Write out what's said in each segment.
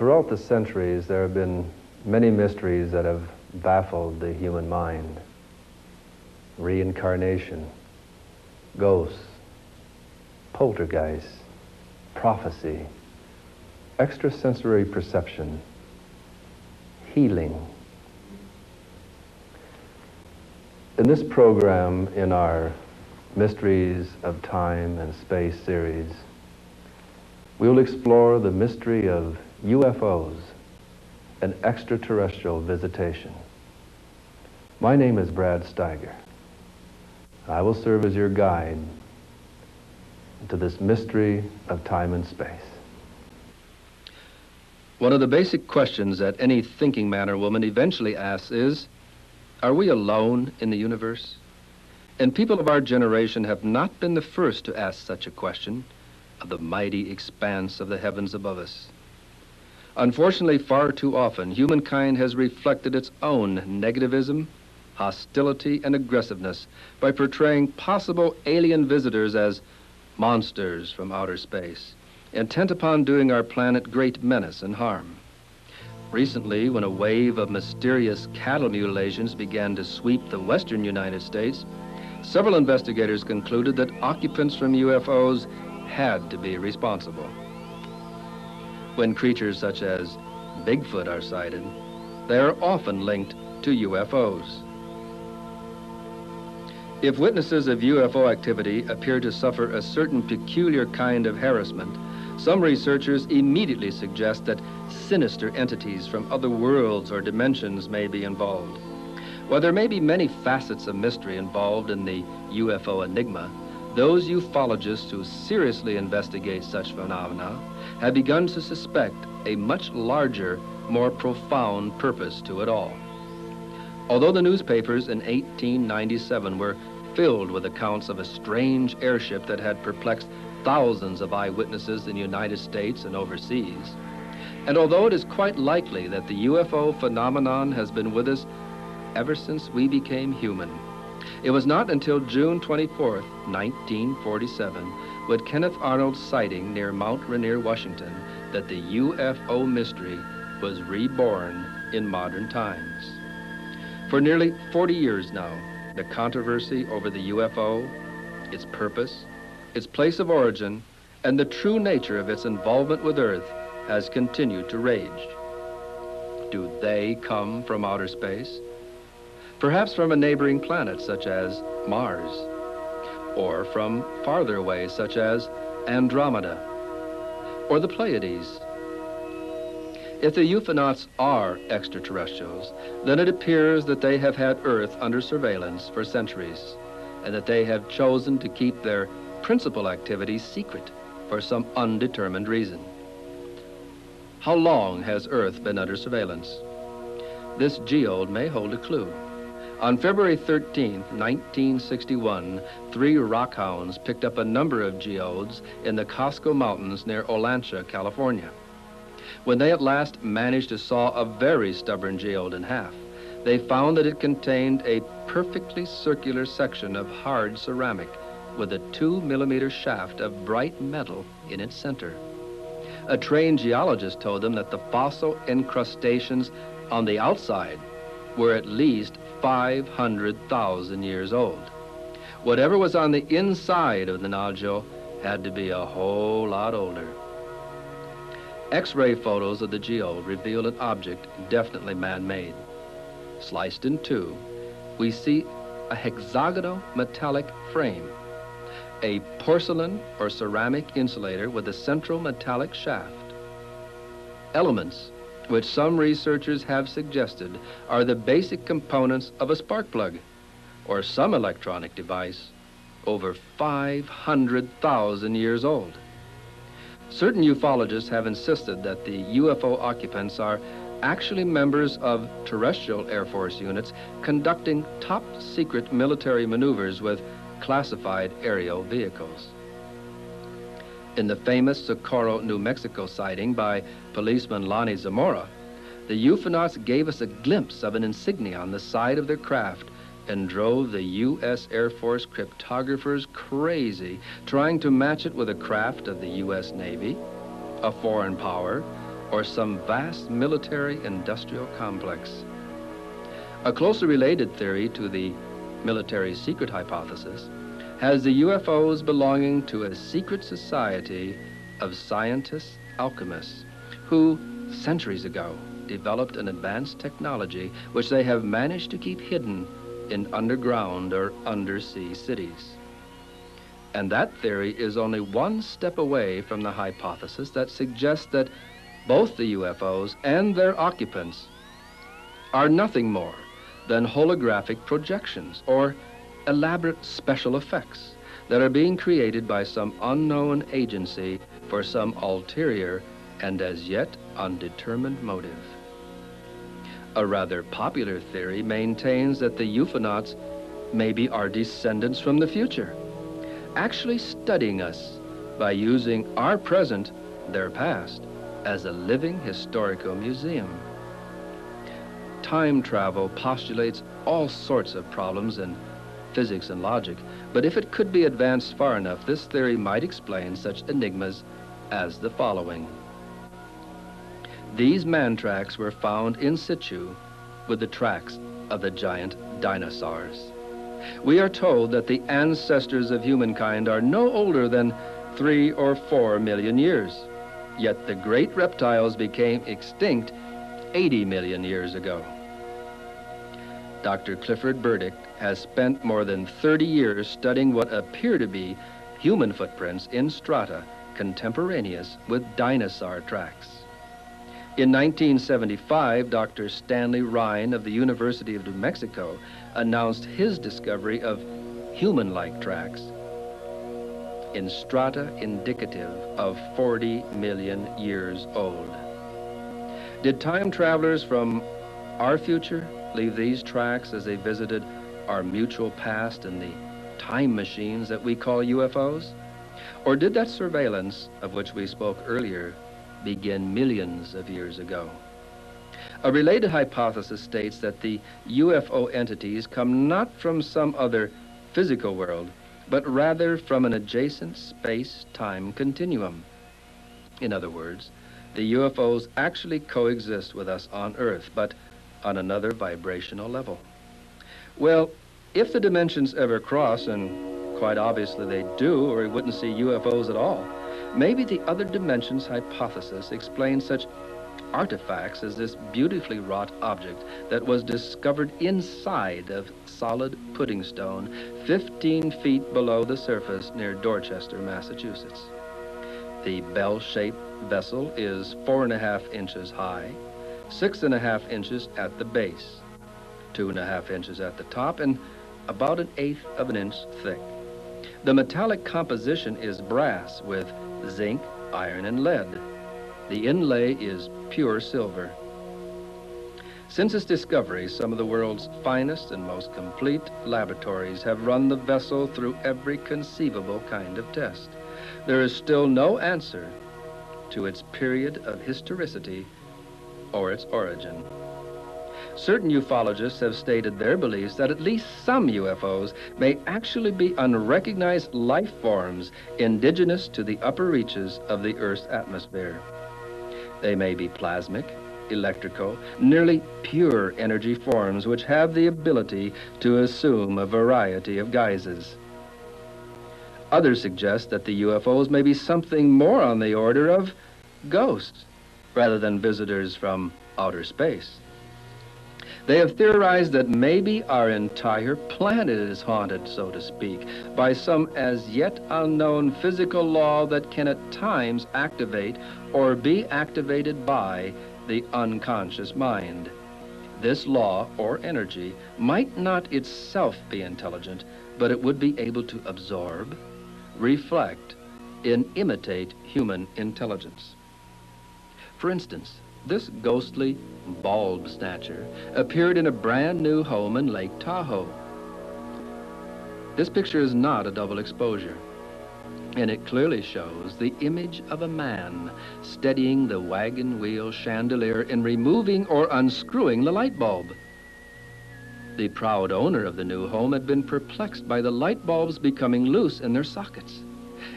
Throughout the centuries, there have been many mysteries that have baffled the human mind. Reincarnation, ghosts, poltergeists, prophecy, extrasensory perception, healing. In this program, in our Mysteries of Time and Space series, we will explore the mystery of UFOs and extraterrestrial visitation. My name is Brad Steiger. I will serve as your guide to this mystery of time and space. One of the basic questions that any thinking man or woman eventually asks is, are we alone in the universe? And people of our generation have not been the first to ask such a question of the mighty expanse of the heavens above us. Unfortunately, far too often, humankind has reflected its own negativism, hostility, and aggressiveness by portraying possible alien visitors as monsters from outer space, intent upon doing our planet great menace and harm. Recently, when a wave of mysterious cattle mutilations began to sweep the western United States, several investigators concluded that occupants from UFOs had to be responsible. When creatures such as Bigfoot are sighted, they are often linked to UFOs. If witnesses of UFO activity appear to suffer a certain peculiar kind of harassment, some researchers immediately suggest that sinister entities from other worlds or dimensions may be involved. While there may be many facets of mystery involved in the UFO enigma, those ufologists who seriously investigate such phenomena have begun to suspect a much larger, more profound purpose to it all. Although the newspapers in 1897 were filled with accounts of a strange airship that had perplexed thousands of eyewitnesses in the United States and overseas, and although it is quite likely that the UFO phenomenon has been with us ever since we became human, it was not until June 24th, 1947, with Kenneth Arnold's sighting near Mount Rainier, Washington, that the UFO mystery was reborn in modern times. For nearly 40 years now, the controversy over the UFO, its purpose, its place of origin, and the true nature of its involvement with Earth has continued to rage. Do they come from outer space? Perhaps from a neighboring planet such as Mars, or from farther away such as Andromeda, or the Pleiades. If the UFOnauts are extraterrestrials, then it appears that they have had Earth under surveillance for centuries, and that they have chosen to keep their principal activities secret for some undetermined reason. How long has Earth been under surveillance? This geode may hold a clue. On February 13, 1961, 3 rockhounds picked up a number of geodes in the Costco Mountains near Olancha, California. When they at last managed to saw a very stubborn geode in half, they found that it contained a perfectly circular section of hard ceramic with a 2-millimeter shaft of bright metal in its center. A trained geologist told them that the fossil incrustations on the outside were at least 500,000 years old. Whatever was on the inside of the nodule had to be a whole lot older. X-ray photos of the geode reveal an object definitely man-made. Sliced in two, we see a hexagonal metallic frame, a porcelain or ceramic insulator with a central metallic shaft. Elements which some researchers have suggested are the basic components of a spark plug or some electronic device over 500,000 years old. Certain ufologists have insisted that the UFO occupants are actually members of terrestrial Air Force units conducting top-secret military maneuvers with classified aerial vehicles. In the famous Socorro, New Mexico sighting by policeman Lonnie Zamora, the UFOnauts gave us a glimpse of an insignia on the side of their craft and drove the U.S. Air Force cryptographers crazy, trying to match it with a craft of the U.S. Navy, a foreign power, or some vast military-industrial complex. A closely related theory to the military secret hypothesis has the UFOs belonging to a secret society of scientists, alchemists, who centuries ago developed an advanced technology which they have managed to keep hidden in underground or undersea cities. And that theory is only one step away from the hypothesis that suggests that both the UFOs and their occupants are nothing more than holographic projections or elaborate special effects that are being created by some unknown agency for some ulterior and as yet undetermined motive. A rather popular theory maintains that the UFOnauts may be our descendants from the future, actually studying us by using our present, their past, as a living historical museum. Time travel postulates all sorts of problems in physics and logic, but if it could be advanced far enough, this theory might explain such enigmas as the following. These man tracks were found in situ with the tracks of the giant dinosaurs. We are told that the ancestors of humankind are no older than 3 or 4 million years, yet the great reptiles became extinct 80 million years ago. Dr. Clifford Burdick has spent more than 30 years studying what appear to be human footprints in strata contemporaneous with dinosaur tracks. In 1975, Dr. Stanley Rhine of the University of New Mexico announced his discovery of human-like tracks in strata indicative of 40 million years old. Did time travelers from our future leave these tracks as they visited our mutual past in the time machines that we call UFOs? Or did that surveillance, of which we spoke earlier, begin millions of years ago? A related hypothesis states that the UFO entities come not from some other physical world, but rather from an adjacent space-time continuum. In other words, the UFOs actually coexist with us on Earth, but on another vibrational level. Well, if the dimensions ever cross, and quite obviously they do, or we wouldn't see UFOs at all, maybe the other dimensions hypothesis explains such artifacts as this beautifully wrought object that was discovered inside of solid pudding stone 15 feet below the surface near Dorchester, Massachusetts. The bell-shaped vessel is 4.5 inches high, 6.5 inches at the base, 2.5 inches at the top, and about 1/8 of an inch thick. The metallic composition is brass with zinc, iron, and lead. The inlay is pure silver. Since its discovery, some of the world's finest and most complete laboratories have run the vessel through every conceivable kind of test. There is still no answer to its period of historicity or its origin. Certain ufologists have stated their beliefs that at least some UFOs may actually be unrecognized life forms indigenous to the upper reaches of the Earth's atmosphere. They may be plasmic, electrical, nearly pure energy forms which have the ability to assume a variety of guises. Others suggest that the UFOs may be something more on the order of ghosts rather than visitors from outer space. They have theorized that maybe our entire planet is haunted, so to speak, by some as yet unknown physical law that can at times activate or be activated by the unconscious mind. This law or energy might not itself be intelligent, but it would be able to absorb, reflect, and imitate human intelligence. For instance, this ghostly bulb snatcher appeared in a brand new home in Lake Tahoe. This picture is not a double exposure, and it clearly shows the image of a man steadying the wagon wheel chandelier and removing or unscrewing the light bulb. The proud owner of the new home had been perplexed by the light bulbs becoming loose in their sockets.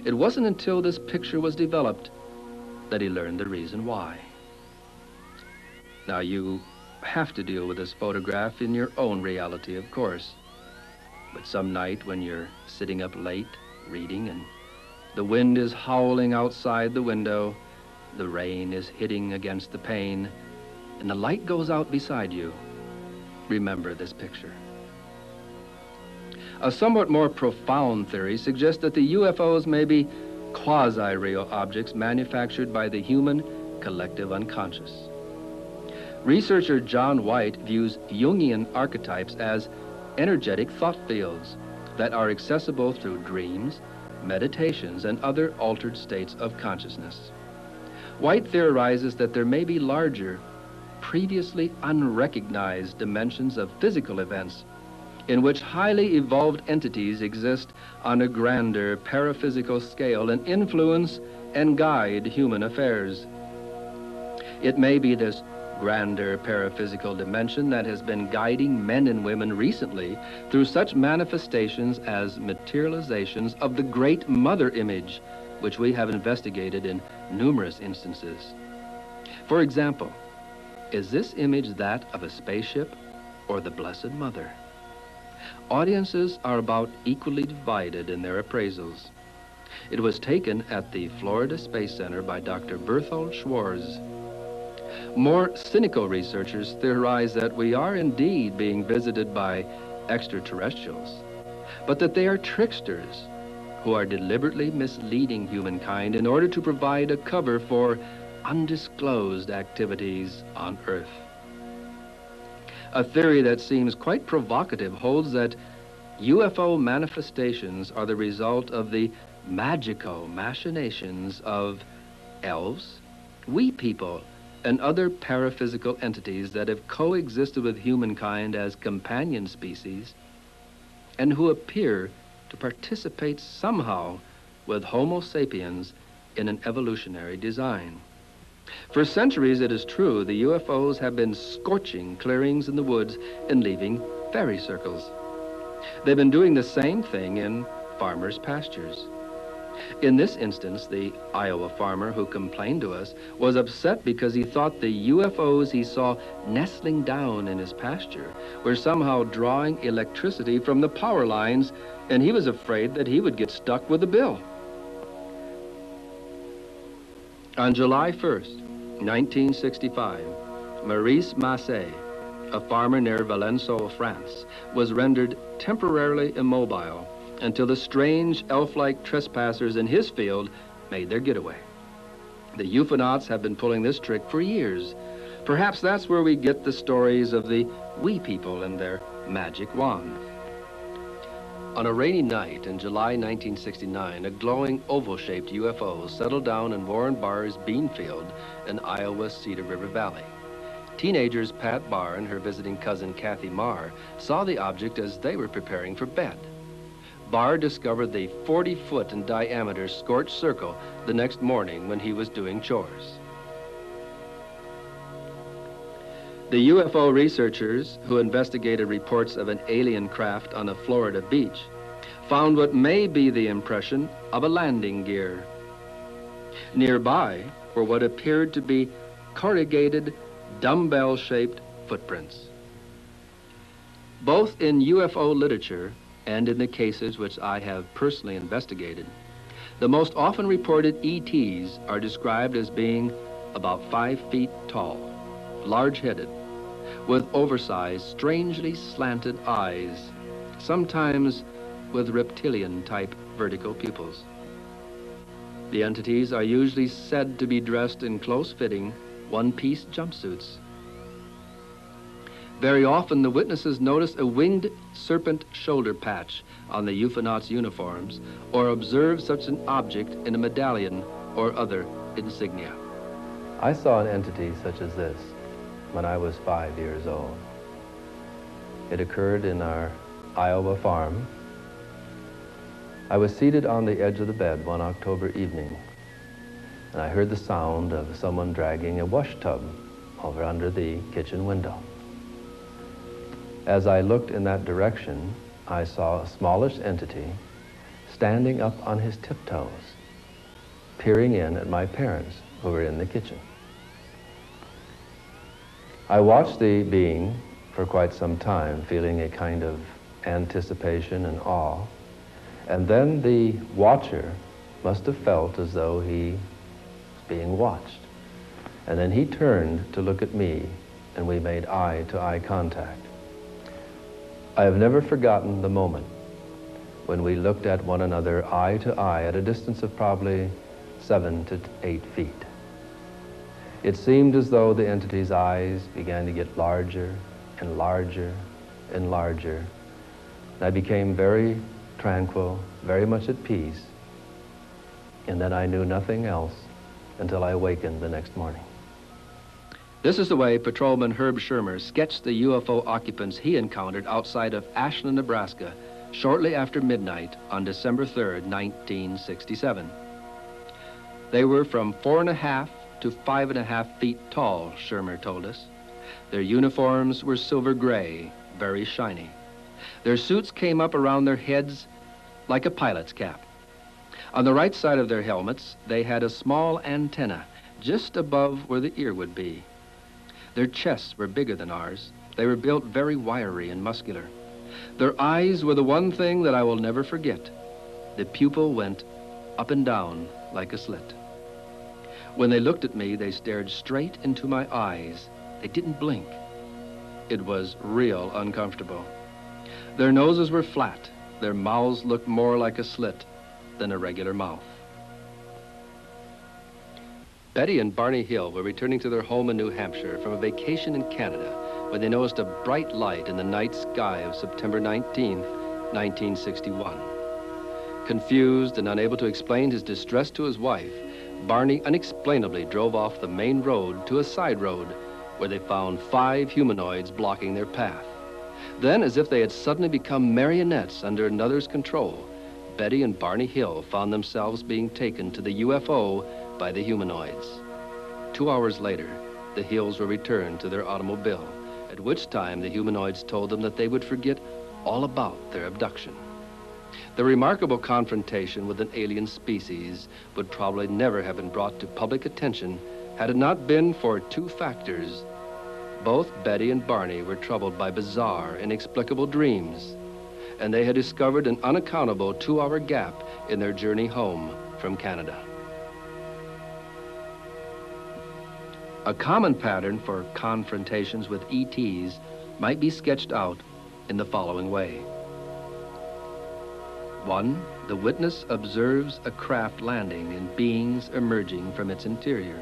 It wasn't until this picture was developed that he learned the reason why. Now, you have to deal with this photograph in your own reality, of course. But some night when you're sitting up late, reading, and the wind is howling outside the window, the rain is hitting against the pane, and the light goes out beside you, remember this picture. A somewhat more profound theory suggests that the UFOs may be quasi-real objects manufactured by the human collective unconscious. Researcher John White views Jungian archetypes as energetic thought fields that are accessible through dreams, meditations, and other altered states of consciousness. White theorizes that there may be larger, previously unrecognized dimensions of physical events in which highly evolved entities exist on a grander paraphysical scale and influence and guide human affairs. It may be this grander paraphysical dimension that has been guiding men and women recently through such manifestations as materializations of the Great Mother image, which we have investigated in numerous instances. For example, is this image that of a spaceship or the Blessed Mother? Audiences are about equally divided in their appraisals. It was taken at the Florida Space Center by Dr. Berthold Schwarz. More cynical researchers theorize that we are indeed being visited by extraterrestrials, but that they are tricksters who are deliberately misleading humankind in order to provide a cover for undisclosed activities on Earth. A theory that seems quite provocative holds that UFO manifestations are the result of the magical machinations of elves, wee people, and other paraphysical entities that have coexisted with humankind as companion species and who appear to participate somehow with Homo sapiens in an evolutionary design. For centuries, it is true, the UFOs have been scorching clearings in the woods and leaving fairy circles. They've been doing the same thing in farmers' pastures. In this instance, the Iowa farmer who complained to us was upset because he thought the UFOs he saw nestling down in his pasture were somehow drawing electricity from the power lines, and he was afraid that he would get stuck with the bill. On July 1st, 1965, Maurice Massé, a farmer near Valençon, France, was rendered temporarily immobile until the strange elf-like trespassers in his field made their getaway. The UFOnauts have been pulling this trick for years. Perhaps that's where we get the stories of the wee people and their magic wand. On a rainy night in July 1969, a glowing oval-shaped UFO settled down in Warren Barr's bean field in Iowa's Cedar River Valley. Teenagers Pat Barr and her visiting cousin Kathy Marr saw the object as they were preparing for bed. Barr discovered the 40-foot in diameter scorched circle the next morning when he was doing chores. The UFO researchers who investigated reports of an alien craft on a Florida beach found what may be the impression of a landing gear. Nearby were what appeared to be corrugated, dumbbell-shaped footprints. Both in UFO literature and in the cases which I have personally investigated, the most often reported ETs are described as being about 5 feet tall, large-headed, with oversized, strangely slanted eyes, sometimes with reptilian-type vertical pupils. The entities are usually said to be dressed in close-fitting, one-piece jumpsuits. Very often, the witnesses notice a winged serpent shoulder patch on the UFOnauts' uniforms or observe such an object in a medallion or other insignia. I saw an entity such as this when I was 5 years old. It occurred in our Iowa farm. I was seated on the edge of the bed one October evening, and I heard the sound of someone dragging a wash tub over under the kitchen window. As I looked in that direction, I saw a smallish entity standing up on his tiptoes, peering in at my parents who were in the kitchen. I watched the being for quite some time, feeling a kind of anticipation and awe. And then the watcher must have felt as though he was being watched. And then he turned to look at me, and we made eye-to-eye contact. I have never forgotten the moment when we looked at one another eye to eye at a distance of probably 7 to 8 feet. It seemed as though the entity's eyes began to get larger and larger and larger. And I became very tranquil, very much at peace, and then I knew nothing else until I awakened the next morning. This is the way Patrolman Herb Shermer sketched the UFO occupants he encountered outside of Ashland, Nebraska, shortly after midnight on December 3rd, 1967. They were from 4.5 to 5.5 feet tall, Shermer told us. Their uniforms were silver gray, very shiny. Their suits came up around their heads like a pilot's cap. On the right side of their helmets, they had a small antenna just above where the ear would be. Their chests were bigger than ours. They were built very wiry and muscular. Their eyes were the one thing that I will never forget. The pupil went up and down like a slit. When they looked at me, they stared straight into my eyes. They didn't blink. It was real uncomfortable. Their noses were flat. Their mouths looked more like a slit than a regular mouth. Betty and Barney Hill were returning to their home in New Hampshire from a vacation in Canada when they noticed a bright light in the night sky of September 19, 1961. Confused and unable to explain his distress to his wife, Barney unexplainably drove off the main road to a side road where they found 5 humanoids blocking their path. Then, as if they had suddenly become marionettes under another's control, Betty and Barney Hill found themselves being taken to the UFO by the humanoids. 2 hours later, the Hills were returned to their automobile, at which time the humanoids told them that they would forget all about their abduction. The remarkable confrontation with an alien species would probably never have been brought to public attention had it not been for 2 factors. Both Betty and Barney were troubled by bizarre, inexplicable dreams, and they had discovered an unaccountable 2-hour gap in their journey home from Canada. A common pattern for confrontations with ETs might be sketched out in the following way. 1. The witness observes a craft landing and beings emerging from its interior.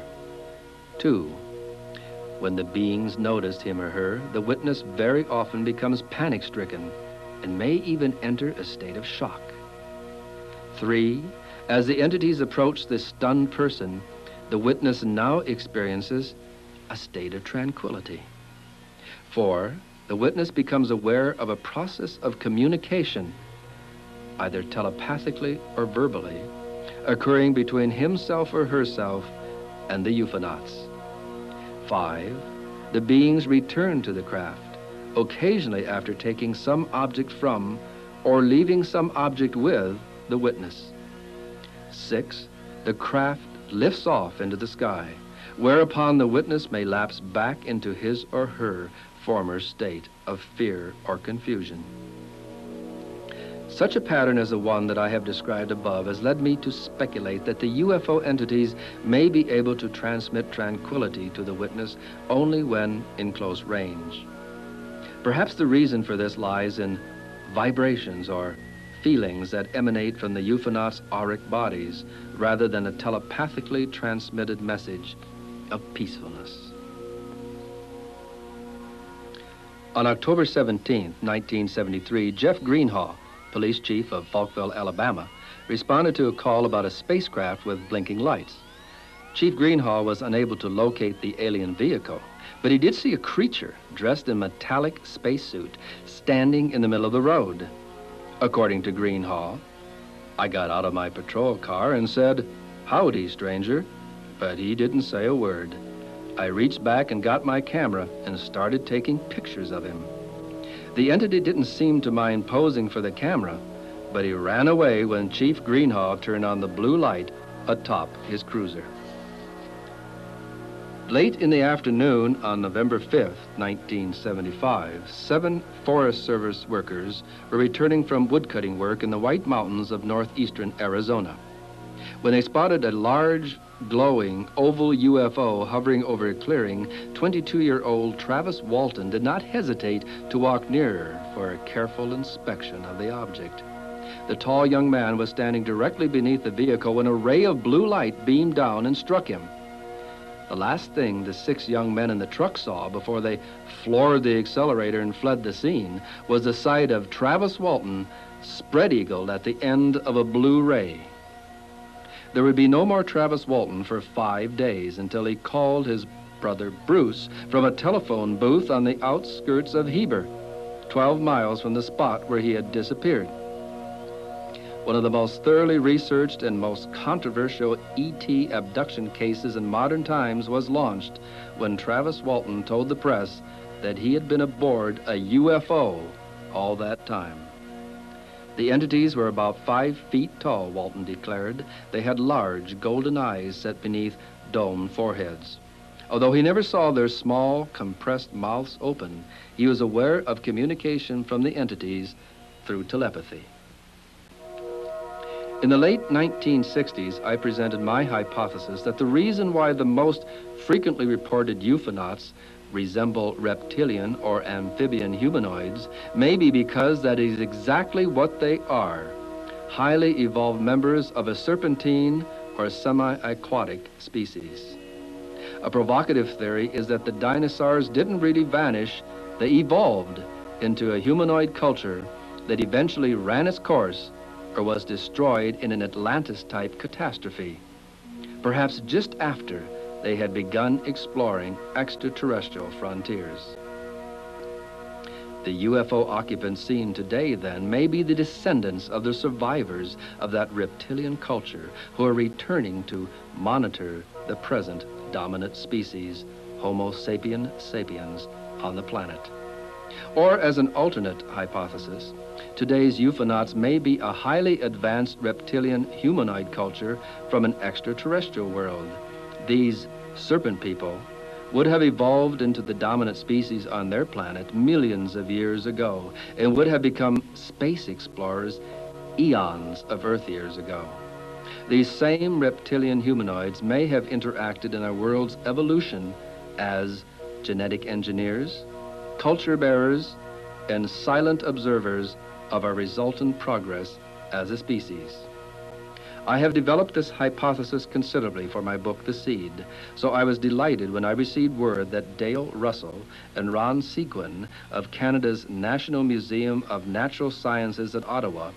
2. When the beings notice him or her, the witness very often becomes panic-stricken and may even enter a state of shock. 3. As the entities approach the stunned person, the witness now experiences a state of tranquility. 4. The witness becomes aware of a process of communication, either telepathically or verbally, occurring between himself or herself and the UFOnauts. 5. The beings return to the craft, occasionally after taking some object from or leaving some object with the witness. 6. The craft lifts off into the sky, whereupon the witness may lapse back into his or her former state of fear or confusion. Such a pattern as the one that I have described above has led me to speculate that the UFO entities may be able to transmit tranquility to the witness only when in close range. Perhaps the reason for this lies in vibrations or feelings that emanate from the UFOnauts' auric bodies rather than a telepathically transmitted message of peacefulness. On October 17, 1973, Jeff Greenhaw, police chief of Falkville, Alabama, responded to a call about a spacecraft with blinking lights. Chief Greenhaw was unable to locate the alien vehicle, but he did see a creature dressed in metallic spacesuit standing in the middle of the road. According to Greenhaw, I got out of my patrol car and said, "Howdy, stranger," but he didn't say a word. I reached back and got my camera and started taking pictures of him. The entity didn't seem to mind posing for the camera, but he ran away when Chief Greenhaw turned on the blue light atop his cruiser. Late in the afternoon on November 5th, 1975, 7 Forest Service workers were returning from woodcutting work in the White Mountains of northeastern Arizona when they spotted a large, glowing, oval UFO hovering over a clearing. 22-year-old Travis Walton did not hesitate to walk nearer for a careful inspection of the object. The tall young man was standing directly beneath the vehicle when a ray of blue light beamed down and struck him. The last thing the 6 young men in the truck saw before they floored the accelerator and fled the scene was the sight of Travis Walton spread-eagled at the end of a blue ray. There would be no more Travis Walton for 5 days until he called his brother Bruce from a telephone booth on the outskirts of Heber, 12 miles from the spot where he had disappeared. One of the most thoroughly researched and most controversial ET abduction cases in modern times was launched when Travis Walton told the press that he had been aboard a UFO all that time. The entities were about 5 feet tall, Walton declared. They had large golden eyes set beneath domed foreheads. Although he never saw their small, compressed mouths open, he was aware of communication from the entities through telepathy. In the late 1960s, I presented my hypothesis that the reason why the most frequently reported UFOnauts resemble reptilian or amphibian humanoids may be because that is exactly what they are: highly evolved members of a serpentine or semi-aquatic species. A provocative theory is that the dinosaurs didn't really vanish, they evolved into a humanoid culture that eventually ran its course or was destroyed in an Atlantis-type catastrophe, perhaps just after they had begun exploring extraterrestrial frontiers. The UFO occupants seen today, then, may be the descendants of the survivors of that reptilian culture who are returning to monitor the present dominant species, Homo sapien sapiens, on the planet. Or, as an alternate hypothesis, today's UFOnauts may be a highly advanced reptilian humanoid culture from an extraterrestrial world. These serpent people would have evolved into the dominant species on their planet millions of years ago and would have become space explorers eons of Earth years ago. These same reptilian humanoids may have interacted in our world's evolution as genetic engineers, culture bearers, and silent observers of our resultant progress as a species. I have developed this hypothesis considerably for my book, The Seed, so I was delighted when I received word that Dale Russell and Ron Seguin of Canada's National Museum of Natural Sciences at Ottawa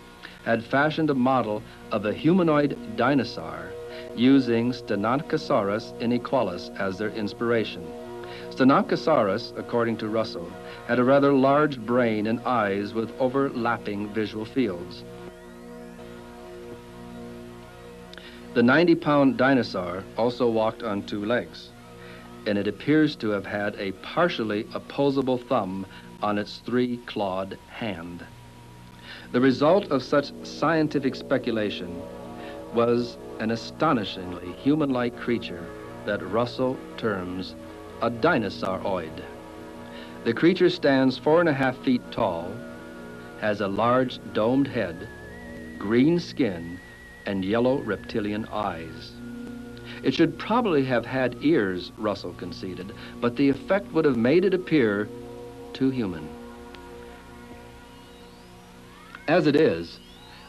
had fashioned a model of a humanoid dinosaur using Stenotchosaurus inequalis as their inspiration. Stenotchosaurus, according to Russell, had a rather large brain and eyes with overlapping visual fields. The 90-pound dinosaur also walked on 2 legs, and it appears to have had a partially opposable thumb on its 3-clawed hand. The result of such scientific speculation was an astonishingly human-like creature that Russell terms a dinosauroid. The creature stands 4.5 feet tall, has a large domed head, green skin, and yellow reptilian eyes. It should probably have had ears, Russell conceded, but the effect would have made it appear too human. As it is,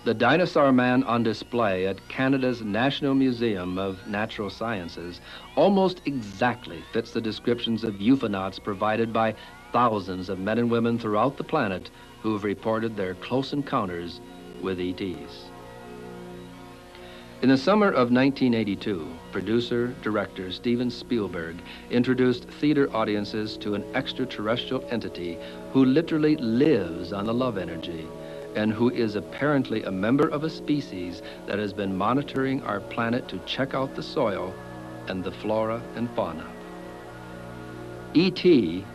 the dinosaur man on display at Canada's National Museum of Natural Sciences almost exactly fits the descriptions of UFOnauts provided by thousands of men and women throughout the planet who have reported their close encounters with ETs. In the summer of 1982, producer-director Steven Spielberg introduced theater audiences to an extraterrestrial entity who literally lives on the love energy and who is apparently a member of a species that has been monitoring our planet to check out the soil and the flora and fauna. ET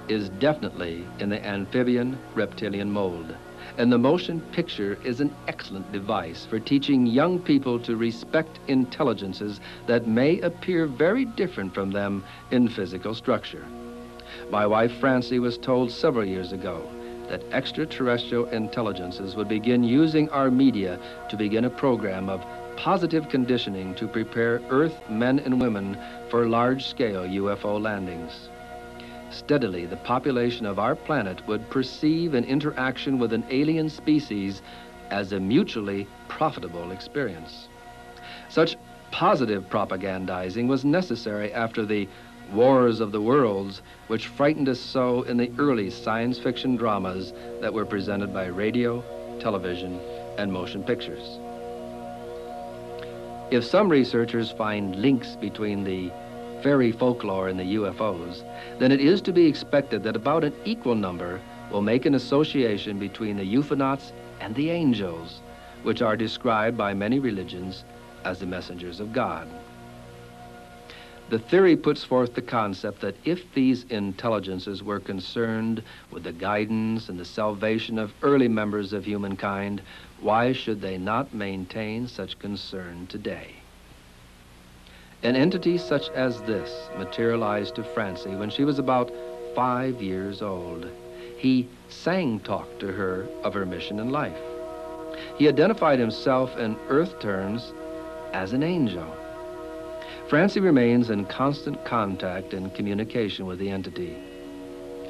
is definitely in the amphibian reptilian mold. And the motion picture is an excellent device for teaching young people to respect intelligences that may appear very different from them in physical structure. My wife Francie was told several years ago that extraterrestrial intelligences would begin using our media to begin a program of positive conditioning to prepare Earth men and women for large-scale UFO landings. Steadily, the population of our planet would perceive an interaction with an alien species as a mutually profitable experience. Such positive propagandizing was necessary after the wars of the worlds, which frightened us so in the early science fiction dramas that were presented by radio, television, and motion pictures. If some researchers find links between the fairy folklore and the UFOs, then it is to be expected that about an equal number will make an association between the UFOnauts and the angels, which are described by many religions as the messengers of God. The theory puts forth the concept that if these intelligences were concerned with the guidance and the salvation of early members of humankind, why should they not maintain such concern today? An entity such as this materialized to Francie when she was about 5 years old. He sang-talked to her of her mission in life. He identified himself in Earth terms as an angel. Francie remains in constant contact and communication with the entity,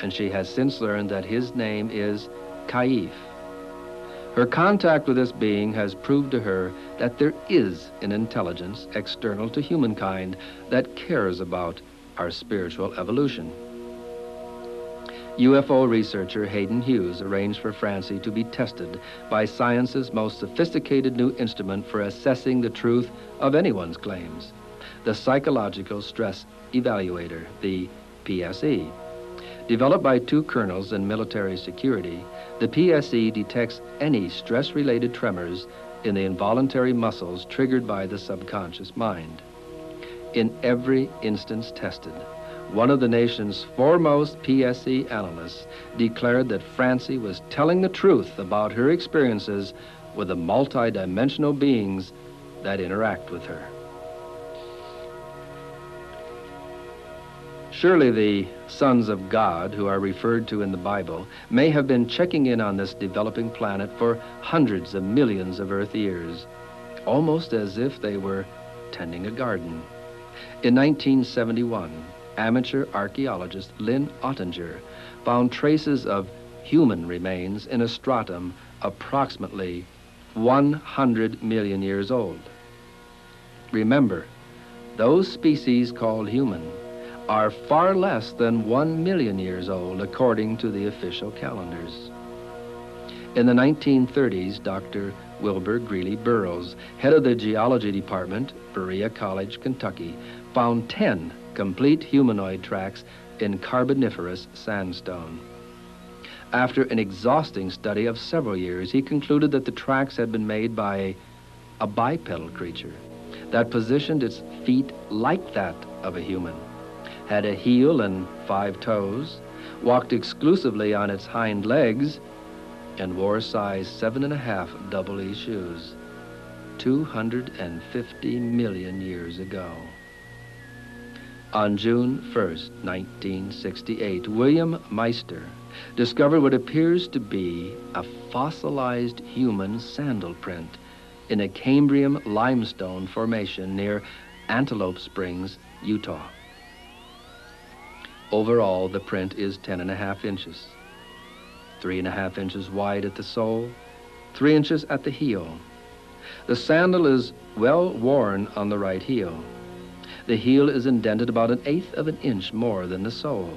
and she has since learned that his name is Kaif. Her contact with this being has proved to her that there is an intelligence external to humankind that cares about our spiritual evolution. UFO researcher Hayden Hughes arranged for Francie to be tested by science's most sophisticated new instrument for assessing the truth of anyone's claims, the Psychological Stress Evaluator, the PSE. Developed by 2 colonels in military security, the PSE detects any stress-related tremors in the involuntary muscles triggered by the subconscious mind. In every instance tested, one of the nation's foremost PSE analysts declared that Francie was telling the truth about her experiences with the multi-dimensional beings that interact with her. Surely the sons of God, who are referred to in the Bible, may have been checking in on this developing planet for hundreds of millions of Earth years, almost as if they were tending a garden. In 1971, amateur archaeologist Lynn Ottinger found traces of human remains in a stratum approximately 100 million years old. Remember, those species called human are far less than 1 million years old according to the official calendars. In the 1930s, Dr. Wilbur Greeley Burroughs, head of the geology department, Berea College, Kentucky, found 10 complete humanoid tracks in Carboniferous sandstone. After an exhausting study of several years, he concluded that the tracks had been made by a bipedal creature that positioned its feet like that of a human, had a heel and 5 toes, walked exclusively on its hind legs, and wore size 7.5 double E shoes 250 million years ago. On June 1st, 1968, William Meister discovered what appears to be a fossilized human sandal print in a Cambrian limestone formation near Antelope Springs, Utah. Overall, the print is 10.5 inches, 3.5 inches wide at the sole, 3 inches at the heel. The sandal is well worn on the right heel. The heel is indented about 1/8 of an inch more than the sole,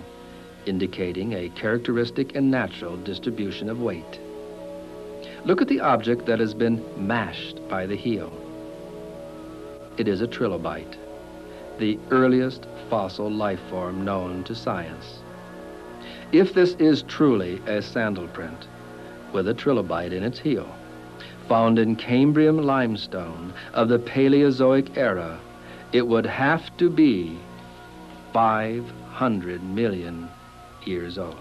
indicating a characteristic and natural distribution of weight. Look at the object that has been mashed by the heel. It is a trilobite, the earliest fossil life form known to science. If this is truly a sandal print with a trilobite in its heel, found in Cambrian limestone of the Paleozoic era, it would have to be 500 million years old.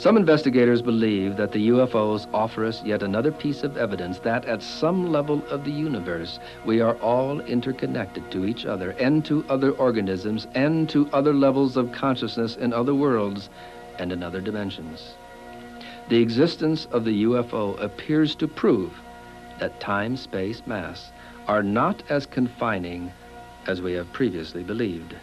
Some investigators believe that the UFOs offer us yet another piece of evidence that at some level of the universe, we are all interconnected to each other and to other organisms and to other levels of consciousness in other worlds and in other dimensions. The existence of the UFO appears to prove that time, space, mass are not as confining as we have previously believed.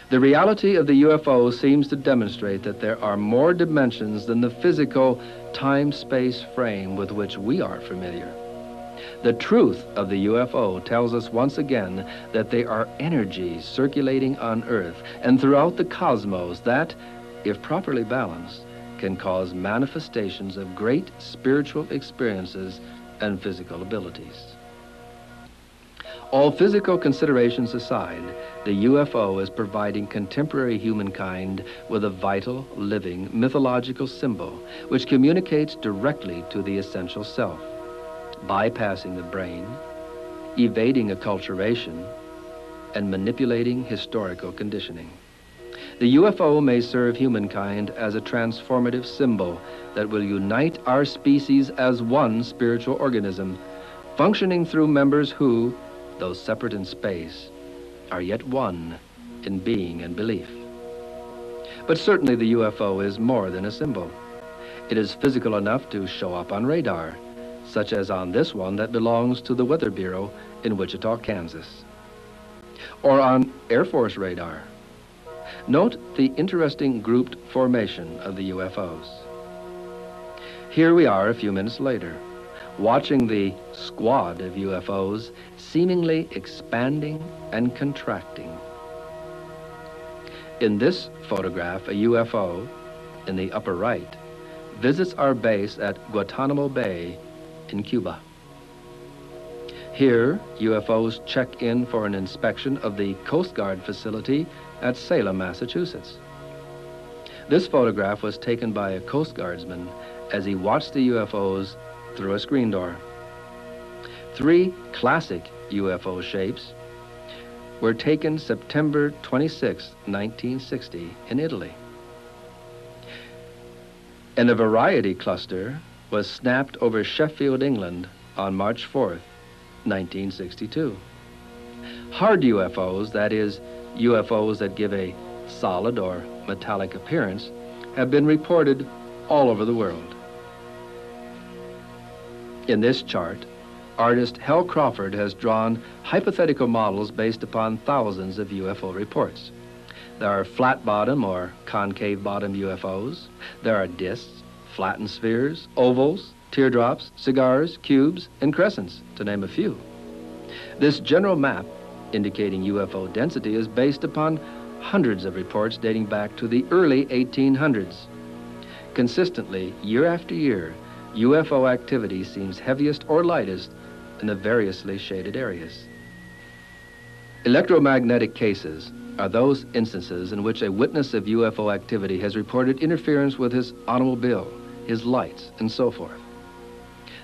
The reality of the UFO seems to demonstrate that there are more dimensions than the physical time-space frame with which we are familiar. The truth of the UFO tells us once again that they are energies circulating on Earth and throughout the cosmos that, if properly balanced, can cause manifestations of great spiritual experiences and physical abilities. All physical considerations aside, the UFO is providing contemporary humankind with a vital, living, mythological symbol which communicates directly to the essential self, bypassing the brain, evading acculturation, and manipulating historical conditioning. The UFO may serve humankind as a transformative symbol that will unite our species as one spiritual organism, functioning through members who, though separate in space, are yet one in being and belief. But certainly the UFO is more than a symbol. It is physical enough to show up on radar, such as on this one that belongs to the Weather Bureau in Wichita, Kansas, or on Air Force radar. Note the interesting grouped formation of the UFOs. Here we are a few minutes later, watching the squad of UFOs seemingly expanding and contracting. In this photograph, a UFO, in the upper right, visits our base at Guantanamo Bay in Cuba. Here, UFOs check in for an inspection of the Coast Guard facility at Salem, Massachusetts. This photograph was taken by a Coast Guardsman as he watched the UFOs through a screen door. 3 classic UFO shapes were taken September 26, 1960 in Italy. And a variety cluster was snapped over Sheffield, England on March 4th, 1962. Hard UFOs, that is, UFOs that give a solid or metallic appearance, have been reported all over the world. In this chart, artist Hal Crawford has drawn hypothetical models based upon thousands of UFO reports. There are flat-bottom or concave-bottom UFOs. There are discs, flattened spheres, ovals, teardrops, cigars, cubes, and crescents, to name a few. This general map indicating UFO density is based upon hundreds of reports dating back to the early 1800s. Consistently, year after year, UFO activity seems heaviest or lightest in the variously shaded areas. Electromagnetic cases are those instances in which a witness of UFO activity has reported interference with his automobile, his lights, and so forth.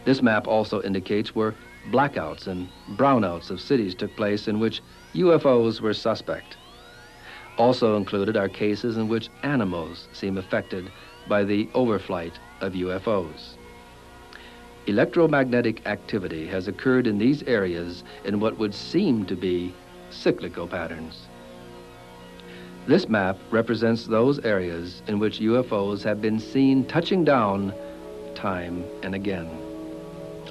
This map also indicates where blackouts and brownouts of cities took place in which UFOs were suspect. Also included are cases in which animals seem affected by the overflight of UFOs. Electromagnetic activity has occurred in these areas in what would seem to be cyclical patterns. This map represents those areas in which UFOs have been seen touching down time and again.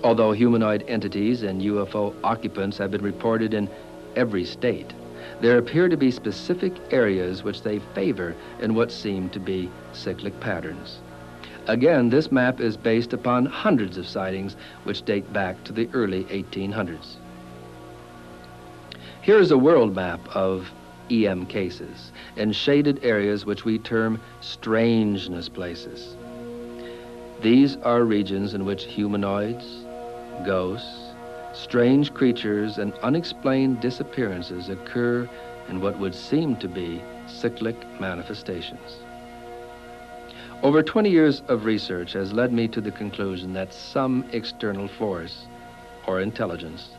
Although humanoid entities and UFO occupants have been reported in every state, there appear to be specific areas which they favor in what seem to be cyclic patterns. Again, this map is based upon hundreds of sightings which date back to the early 1800s. Here is a world map of EM cases and shaded areas which we term strangeness places. These are regions in which humanoids, ghosts, strange creatures, and unexplained disappearances occur in what would seem to be cyclic manifestations. Over 20 years of research has led me to the conclusion that some external force or intelligence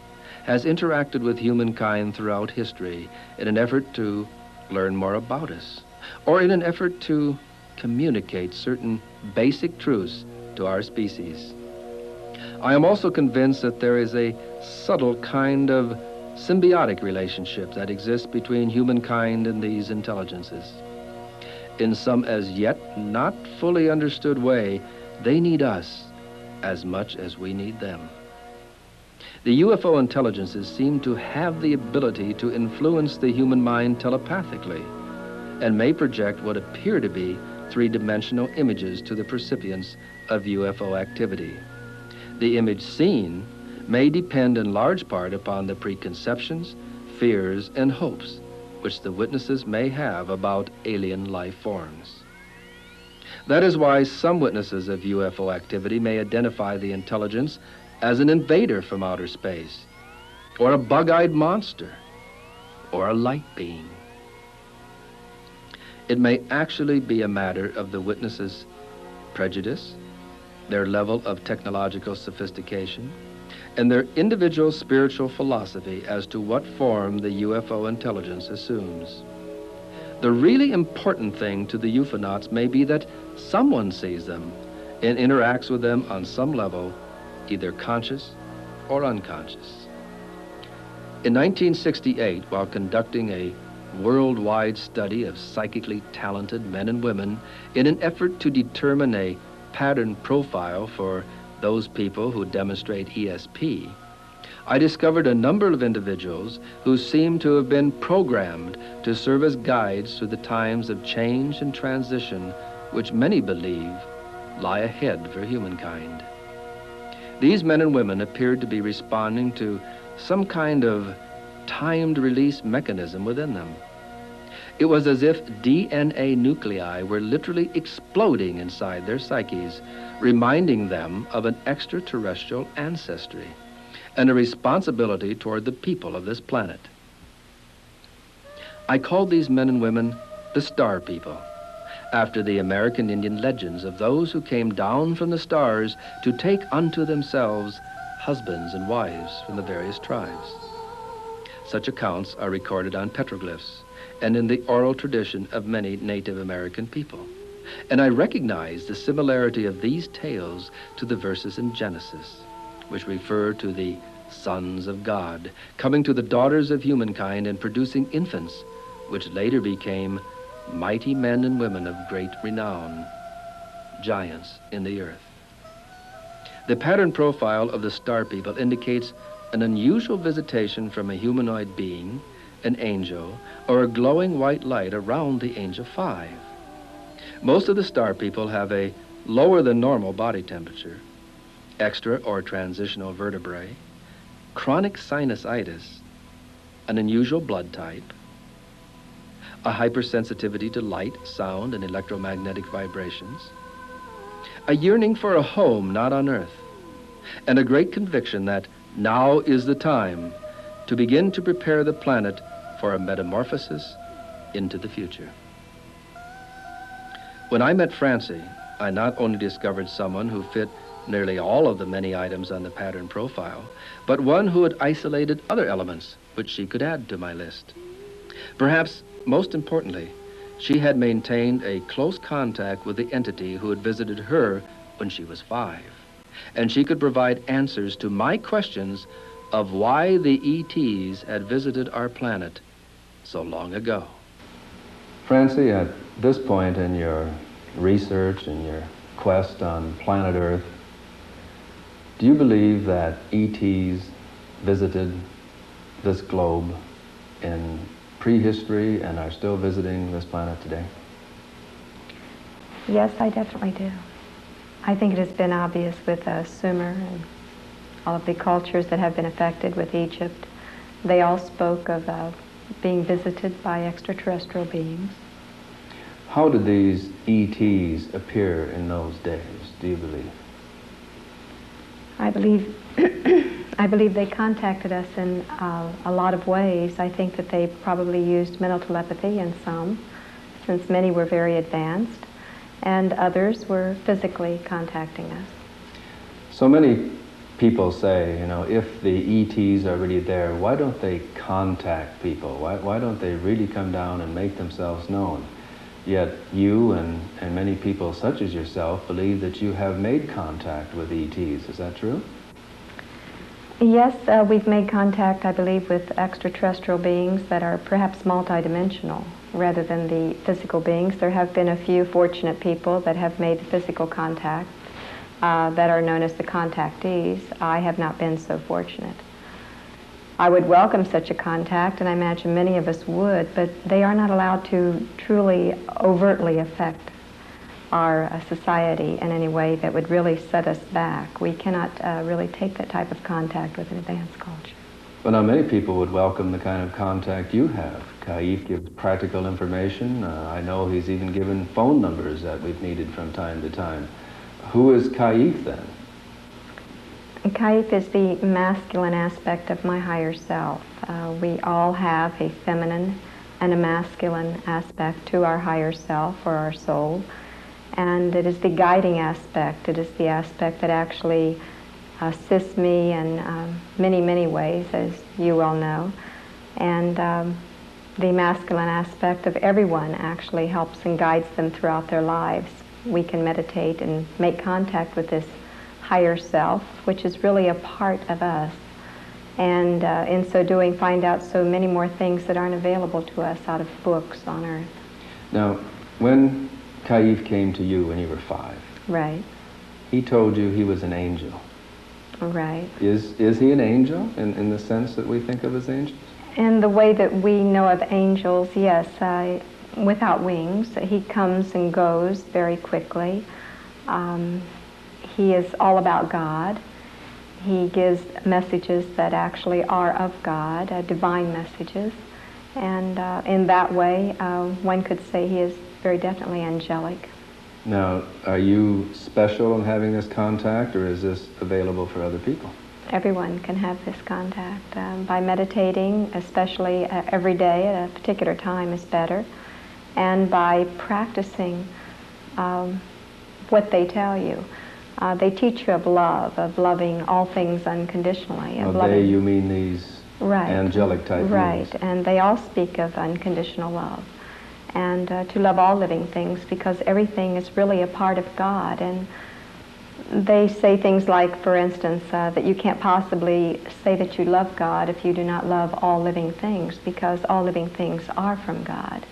has interacted with humankind throughout history in an effort to learn more about us, or in an effort to communicate certain basic truths to our species. I am also convinced that there is a subtle kind of symbiotic relationship that exists between humankind and these intelligences. In some as yet not fully understood way, they need us as much as we need them. The UFO intelligences seem to have the ability to influence the human mind telepathically and may project what appear to be three-dimensional images to the recipients of UFO activity. The image seen may depend in large part upon the preconceptions, fears, and hopes which the witnesses may have about alien life forms. That is why some witnesses of UFO activity may identify the intelligence as an invader from outer space, or a bug-eyed monster, or a light being. It may actually be a matter of the witnesses' prejudice, their level of technological sophistication, and their individual spiritual philosophy as to what form the UFO intelligence assumes. The really important thing to the UFOnauts may be that someone sees them and interacts with them on some level, either conscious or unconscious. In 1968, while conducting a worldwide study of psychically talented men and women in an effort to determine a pattern profile for those people who demonstrate ESP, I discovered a number of individuals who seemed to have been programmed to serve as guides through the times of change and transition which many believe lie ahead for humankind. These men and women appeared to be responding to some kind of timed release mechanism within them. It was as if DNA nuclei were literally exploding inside their psyches, reminding them of an extraterrestrial ancestry and a responsibility toward the people of this planet. I called these men and women the Star People, after the American Indian legends of those who came down from the stars to take unto themselves husbands and wives from the various tribes. Such accounts are recorded on petroglyphs and in the oral tradition of many Native American people. And I recognize the similarity of these tales to the verses in Genesis, which refer to the sons of God coming to the daughters of humankind and producing infants, which later became mighty men and women of great renown, giants in the earth. The pattern profile of the Star People indicates an unusual visitation from a humanoid being, an angel, or a glowing white light around the Angel 5. Most of the Star People have a lower than normal body temperature, extra or transitional vertebrae, chronic sinusitis, an unusual blood type, a hypersensitivity to light, sound, and electromagnetic vibrations, a yearning for a home not on Earth, and a great conviction that now is the time to begin to prepare the planet for a metamorphosis into the future. When I met Francie, I not only discovered someone who fit nearly all of the many items on the pattern profile, but one who had isolated other elements which she could add to my list. Perhaps most importantly, she had maintained a close contact with the entity who had visited her when she was 5, and she could provide answers to my questions of why the ETs had visited our planet so long ago. Francie, at this point in your research and your quest on planet Earth, do you believe that ETs visited this globe in prehistory and are still visiting this planet today? Yes, I definitely do. I think it has been obvious with Sumer and all of the cultures that have been affected with Egypt. They all spoke of being visited by extraterrestrial beings. How did these ETs appear in those days, do you believe? I believe I believe they contacted us in a lot of ways. I think that they probably used mental telepathy in some, since many were very advanced, and others were physically contacting us. So many people say, you know, if the ETs are really there, why don't they contact people? Why don't they really come down and make themselves known? Yet you and many people such as yourself believe that you have made contact with ETs. Is that true? Yes, we've made contact, I believe, with extraterrestrial beings that are perhaps multidimensional rather than the physical beings. There have been a few fortunate people that have made physical contact that are known as the contactees. I have not been so fortunate. I would welcome such a contact, and I imagine many of us would, but they are not allowed to truly overtly affect our society in any way that would really set us back. We cannot really take that type of contact with an advanced culture. Well, now many people would welcome the kind of contact you have. Kaif gives practical information. I know he's even given phone numbers that we've needed from time to time. Who is Kaif then? Kaif is the masculine aspect of my higher self. We all have a feminine and a masculine aspect to our higher self or our soul. And it is the guiding aspect. It is the aspect that actually assists me in many, many ways, as you well know. And the masculine aspect of everyone actually helps and guides them throughout their lives. We can meditate and make contact with this higher self, which is really a part of us. And in so doing, find out so many more things that aren't available to us out of books on Earth. Now, when Kaif came to you when you were 5. Right. He told you he was an angel. Right. Is he an angel in the sense that we think of as angels? In the way that we know of angels, yes, without wings. He comes and goes very quickly. He is all about God. He gives messages that actually are of God, divine messages. And in that way, one could say he is very definitely angelic. Now, are you special in having this contact, or is this available for other people? Everyone can have this contact. By meditating, especially every day at a particular time is better, and by practicing what they tell you. They teach you of love, of loving all things unconditionally. Of they, you mean these right. angelic type Right, beings. And they all speak of unconditional love. And to love all living things, because everything is really a part of God. And they say things like, for instance, that you can't possibly say that you love God if you do not love all living things, because all living things are from God.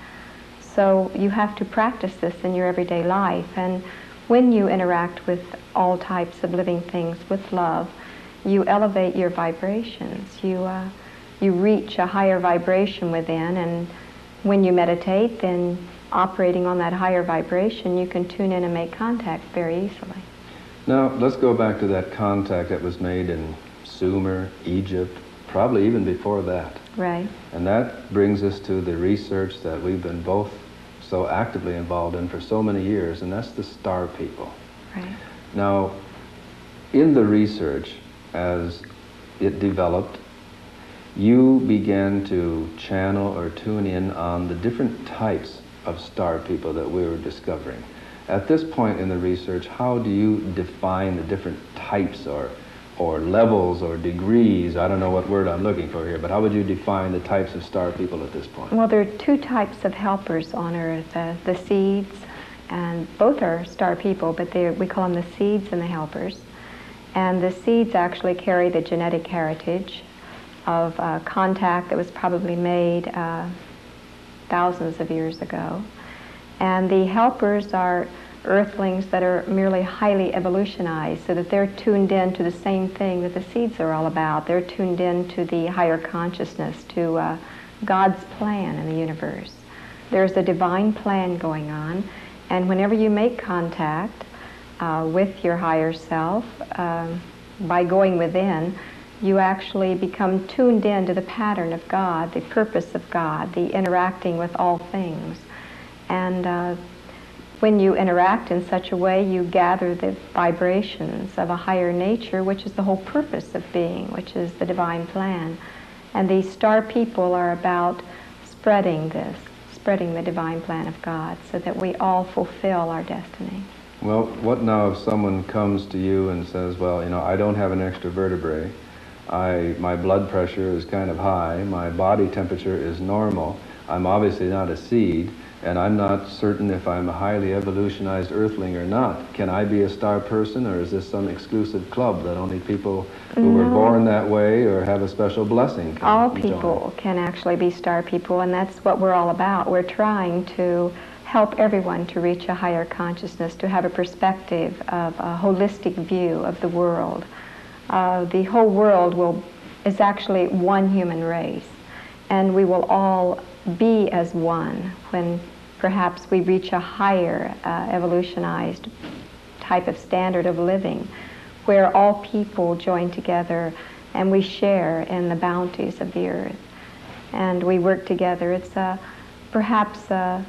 So you have to practice this in your everyday life. And when you interact with all types of living things with love, you elevate your vibrations. You reach a higher vibration within, and when you meditate, then operating on that higher vibration, you can tune in and make contact very easily. Now, let's go back to that contact that was made in Sumer, Egypt, probably even before that. Right. And that brings us to the research that we've been both so actively involved in for so many years, and that's the star people. Right. Now, in the research, as it developed, you began to channel or tune in on the different types of star people that we were discovering. At this point in the research, how do you define the different types or levels or degrees? I don't know what word I'm looking for here, but how would you define the types of star people at this point? Well, there are two types of helpers on Earth, the seeds, and both are star people, but we call them the seeds and the helpers. And the seeds actually carry the genetic heritage of contact that was probably made thousands of years ago. And the helpers are earthlings that are merely highly evolutionized, so that they're tuned in to the same thing that the seeds are all about. They're tuned in to the higher consciousness, to God's plan in the universe. There's a divine plan going on, and whenever you make contact with your higher self, by going within, you actually become tuned in to the pattern of God, the purpose of God, the interacting with all things. And when you interact in such a way, you gather the vibrations of a higher nature, which is the whole purpose of being, which is the divine plan. And these star people are about spreading this, spreading the divine plan of God, so that we all fulfill our destiny. Well, what now if someone comes to you and says, well, you know, I don't have an extra vertebrae, my blood pressure is kind of high, my body temperature is normal, I'm obviously not a seed, and I'm not certain if I'm a highly evolutionized earthling or not. Can I be a star person, or is this some exclusive club that only people who were born that way or have a special blessing can All join? people can actually be star people, and that's what we're all about. We're trying to help everyone to reach a higher consciousness, to have a perspective of a holistic view of the world. The whole world is actually one human race, and we will all be as one when perhaps we reach a higher evolutionized type of standard of living, where all people join together and we share in the bounties of the earth and we work together. It's perhaps a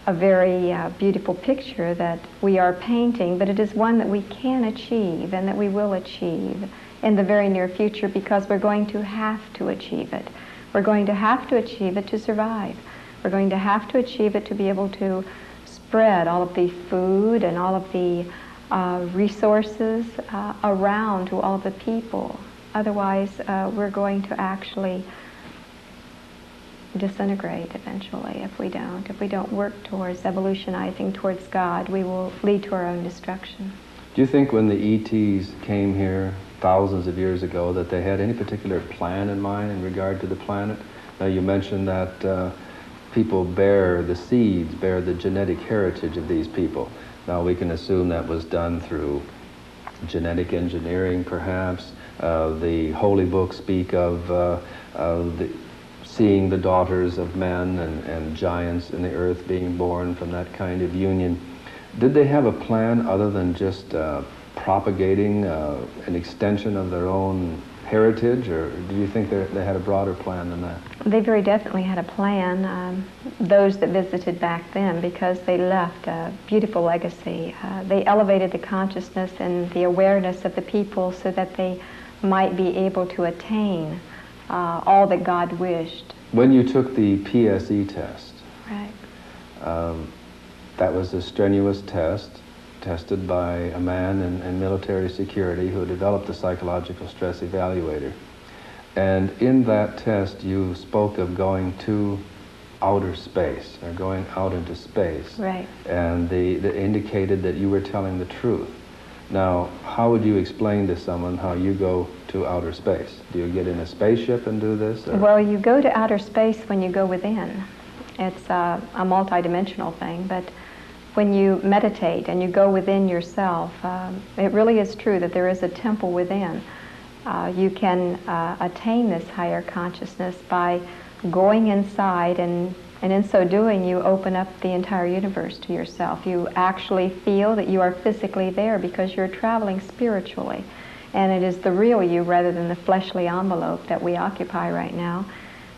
very beautiful picture that we are painting, but it is one that we can achieve and that we will achieve in the very near future, because we're going to have to achieve it. We're going to have to achieve it to survive. We're going to have to achieve it to be able to spread all of the food and all of the resources around to all of the people. Otherwise, we're going to actually disintegrate eventually if we don't. If we don't work towards evolutionizing towards God, we will lead to our own destruction. Do you think when the ETs came here thousands of years ago that they had any particular plan in mind in regard to the planet? Now, you mentioned that people bear the seeds, bear the genetic heritage of these people. Now, we can assume that was done through genetic engineering, perhaps. The holy books speak of seeing the daughters of men and giants in the earth being born from that kind of union. Did they have a plan other than just propagating an extension of their own heritage, or do you think they had a broader plan than that? They very definitely had a plan, those that visited back then, because they left a beautiful legacy. They elevated the consciousness and the awareness of the people so that they might be able to attain all that God wished. When you took the PSE test, right, that was a strenuous test, tested by a man in military security who developed the psychological stress evaluator. And in that test, you spoke of going to outer space, or going out into space. Right. And they indicated that you were telling the truth. Now, how would you explain to someone how you go to outer space? Do you get in a spaceship and do this? Or? Well, you go to outer space when you go within. It's a multidimensional thing, but when you meditate and you go within yourself, it really is true that there is a temple within. You can attain this higher consciousness by going inside, and in so doing, you open up the entire universe to yourself. You actually feel that you are physically there because you're traveling spiritually. And it is the real you rather than the fleshly envelope that we occupy right now.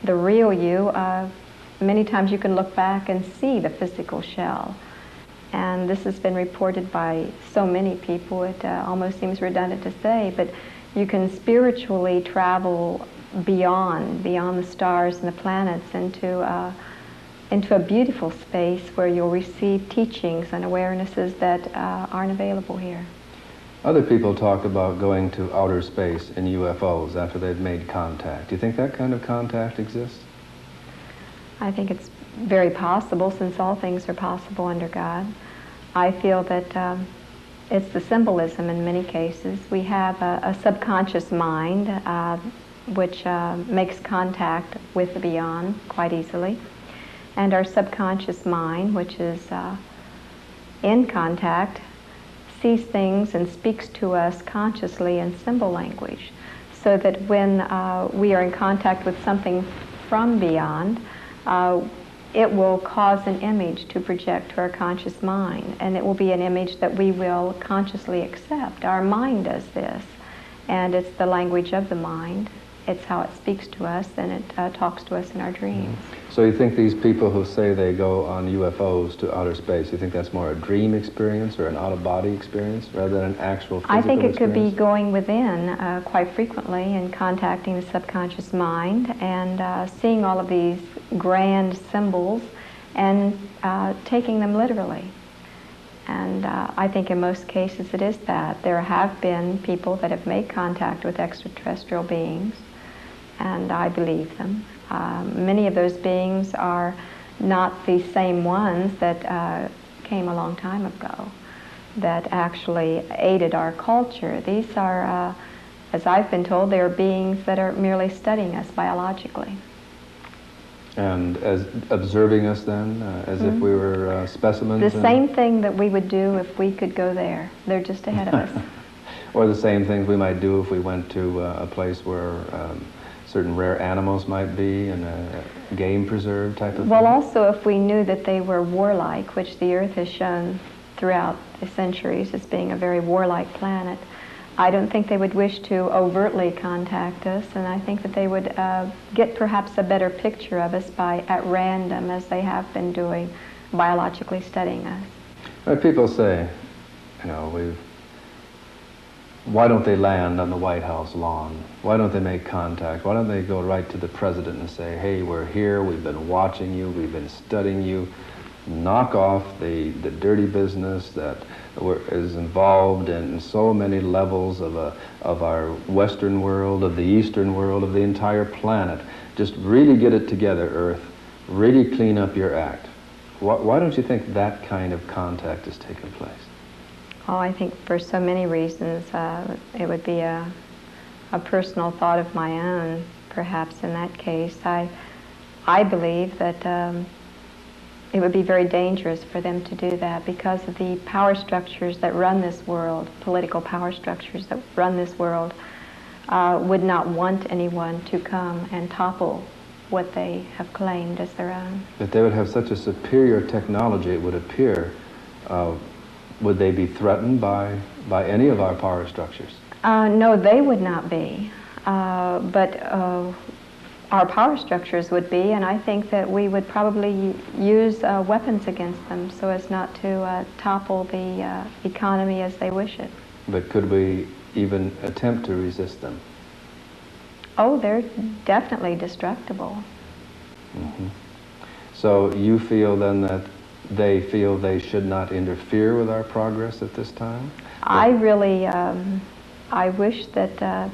The real you, many times you can look back and see the physical shell. And this has been reported by so many people, it almost seems redundant to say, but you can spiritually travel beyond the stars and the planets into a beautiful space where you'll receive teachings and awarenesses that aren't available here. Other people talk about going to outer space in UFOs after they've made contact. Do you think that kind of contact exists? I think it's very possible, since all things are possible under God. I feel that it's the symbolism in many cases. We have a subconscious mind which makes contact with the beyond quite easily. And our subconscious mind, which is in contact, sees things and speaks to us consciously in symbol language, so that when we are in contact with something from beyond, it will cause an image to project to our conscious mind, and it will be an image that we will consciously accept. Our mind does this, and it's the language of the mind. It's how it speaks to us, and it talks to us in our dreams. So you think these people who say they go on UFOs to outer space, you think that's more a dream experience or an out-of-body experience rather than an actual physical experience? I think it could be going within quite frequently and contacting the subconscious mind and seeing all of these grand symbols and taking them literally. And I think in most cases it is that. There have been people that have made contact with extraterrestrial beings, and I believe them. Many of those beings are not the same ones that came a long time ago that actually aided our culture. These are, as I've been told, they are beings that are merely studying us biologically. And as observing us then, as if we were specimens? The same thing that we would do if we could go there. They're just ahead of us. Or the same things we might do if we went to a place where certain rare animals might be, and a game preserve type of Well, thing? also if we knew that they were warlike, which the Earth has shown throughout the centuries as being a very warlike planet, I don't think they would wish to overtly contact us, and I think that they would get perhaps a better picture of us by, at random, as they have been doing, biologically studying us. Well, people say, you know, why don't they land on the White House lawn? Why don't they make contact? Why don't they go right to the president and say, hey, we're here, we've been watching you, we've been studying you, knock off the dirty business that is involved in so many levels of our Western world, of the Eastern world, of the entire planet. Just really get it together, Earth. Really clean up your act. Why don't you think that kind of contact has taken place? Oh, I think for so many reasons. It would be a personal thought of my own, perhaps, in that case. I believe that it would be very dangerous for them to do that because of the power structures that run this world, political power structures that run this world, would not want anyone to come and topple what they have claimed as their own. That they would have such a superior technology, it would appear. Would they be threatened by any of our power structures? No, they would not be. But our power structures would be, and I think that we would probably use weapons against them so as not to topple the economy as they wish it. But could we even attempt to resist them? Oh, they're definitely destructible. Mm-hmm. So you feel then that they feel they should not interfere with our progress at this time? I really, I wish that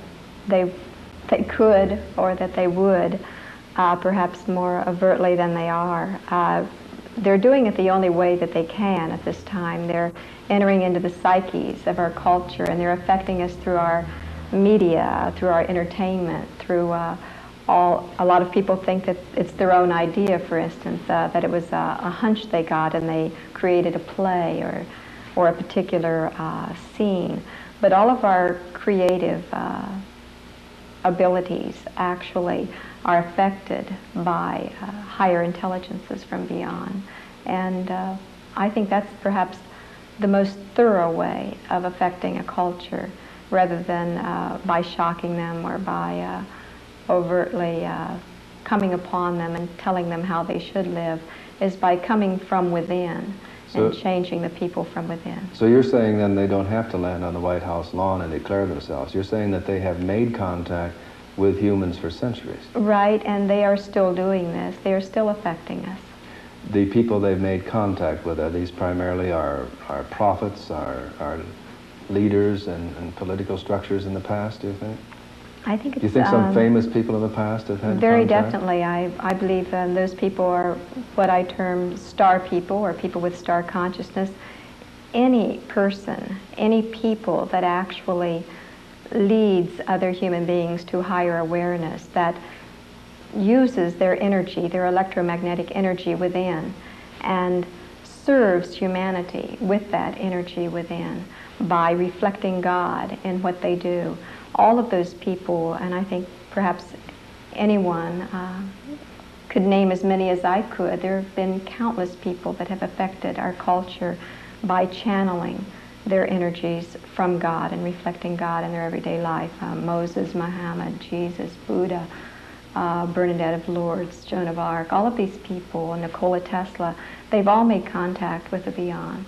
they could, or that they would, perhaps more overtly than they are. They're doing it the only way that they can at this time. They're entering into the psyches of our culture, and they're affecting us through our media, through our entertainment, through a lot of people think that it's their own idea, for instance, that it was a hunch they got and they created a play or a particular scene. But all of our creative abilities actually are affected by higher intelligences from beyond. And I think that's perhaps the most thorough way of affecting a culture, rather than by shocking them or by overtly coming upon them and telling them how they should live, is by coming from within and changing the people from within. So you're saying then they don't have to land on the White House lawn and declare themselves. You're saying that they have made contact with humans for centuries. Right, and they are still doing this. They are still affecting us. The people they've made contact with, are these primarily our prophets, our leaders and political structures in the past, do you think? I think it's... Do you think some famous people in the past have had very contact? definitely. I believe those people are what I term star people, or people with star consciousness. Any person, any people that actually leads other human beings to higher awareness, that uses their energy, their electromagnetic energy within, and serves humanity with that energy within by reflecting God in what they do. All of those people, and I think perhaps anyone could name as many as I could. There have been countless people that have affected our culture by channeling their energies from God and reflecting God in their everyday life. Moses, Muhammad, Jesus, Buddha, Bernadette of Lourdes, Joan of Arc, all of these people, Nikola Tesla, they've all made contact with the beyond.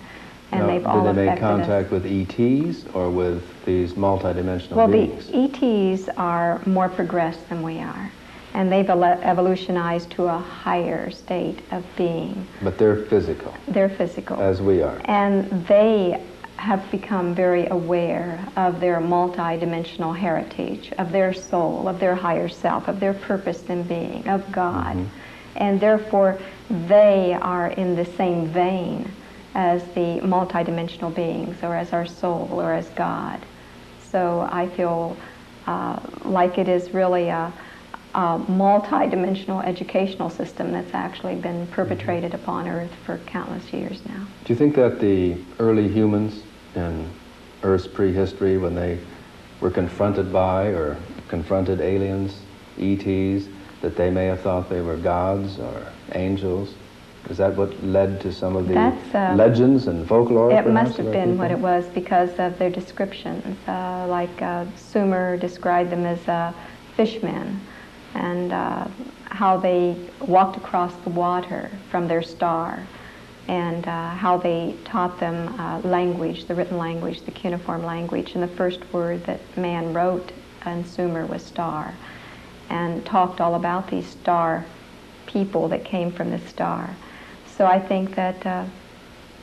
And they've all affected us. Did they make contact with ETs or with these multidimensional beings? Well, the ETs are more progressed than we are, and they've evolutionized to a higher state of being. But they're physical. They're physical. As we are. And they have become very aware of their multidimensional heritage, of their soul, of their higher self, of their purpose in being, of God. Mm-hmm. And therefore, they are in the same vein as the multidimensional beings, or as our soul, or as God. So I feel like it is really a multi-dimensional educational system that's actually been perpetrated upon Earth for countless years now. Do you think that the early humans in Earth's prehistory, when they were confronted by or confronted aliens, ETs, that they may have thought they were gods or angels? Is that what led to some of the legends and folklore? It must have been what it was, because of their descriptions. Like Sumer described them as fishmen, and how they walked across the water from their star, and how they taught them language, the written language, the cuneiform language. And the first word that man wrote in Sumer was star, and talked all about these star people that came from the star. So I think that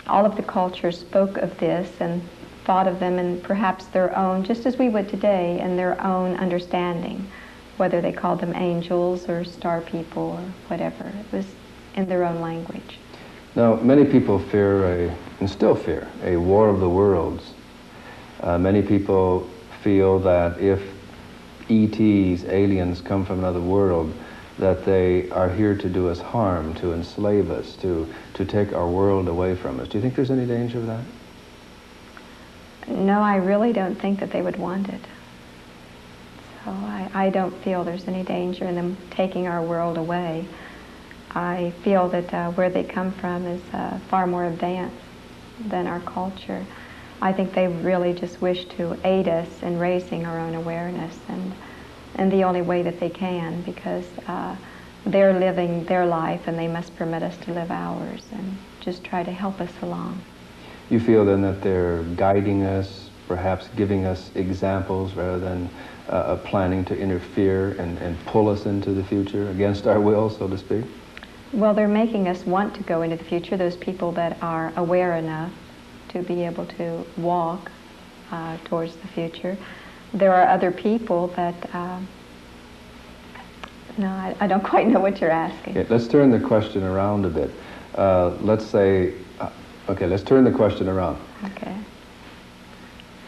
all of the cultures spoke of this and thought of them in perhaps their own, just as we would today, in their own understanding, whether they called them angels or star people or whatever. It was in their own language. Now, many people fear, and still fear, a war of the worlds. Many people feel that if ETs, aliens, come from another world, that they are here to do us harm, to enslave us, to take our world away from us. Do you think there's any danger of that? No, I really don't think that they would want it. So I don't feel there's any danger in them taking our world away. I feel that where they come from is far more advanced than our culture. I think they really just wish to aid us in raising our own awareness, and the only way that they can, because they're living their life and they must permit us to live ours, and just try to help us along. You feel then that they're guiding us, perhaps giving us examples rather than planning to interfere and pull us into the future against our will, so to speak? Well, they're making us want to go into the future, those people that are aware enough to be able to walk towards the future. There are other people that, no, I don't quite know what you're asking. Okay, let's turn the question around a bit. Let's say, okay, let's turn the question around. Okay.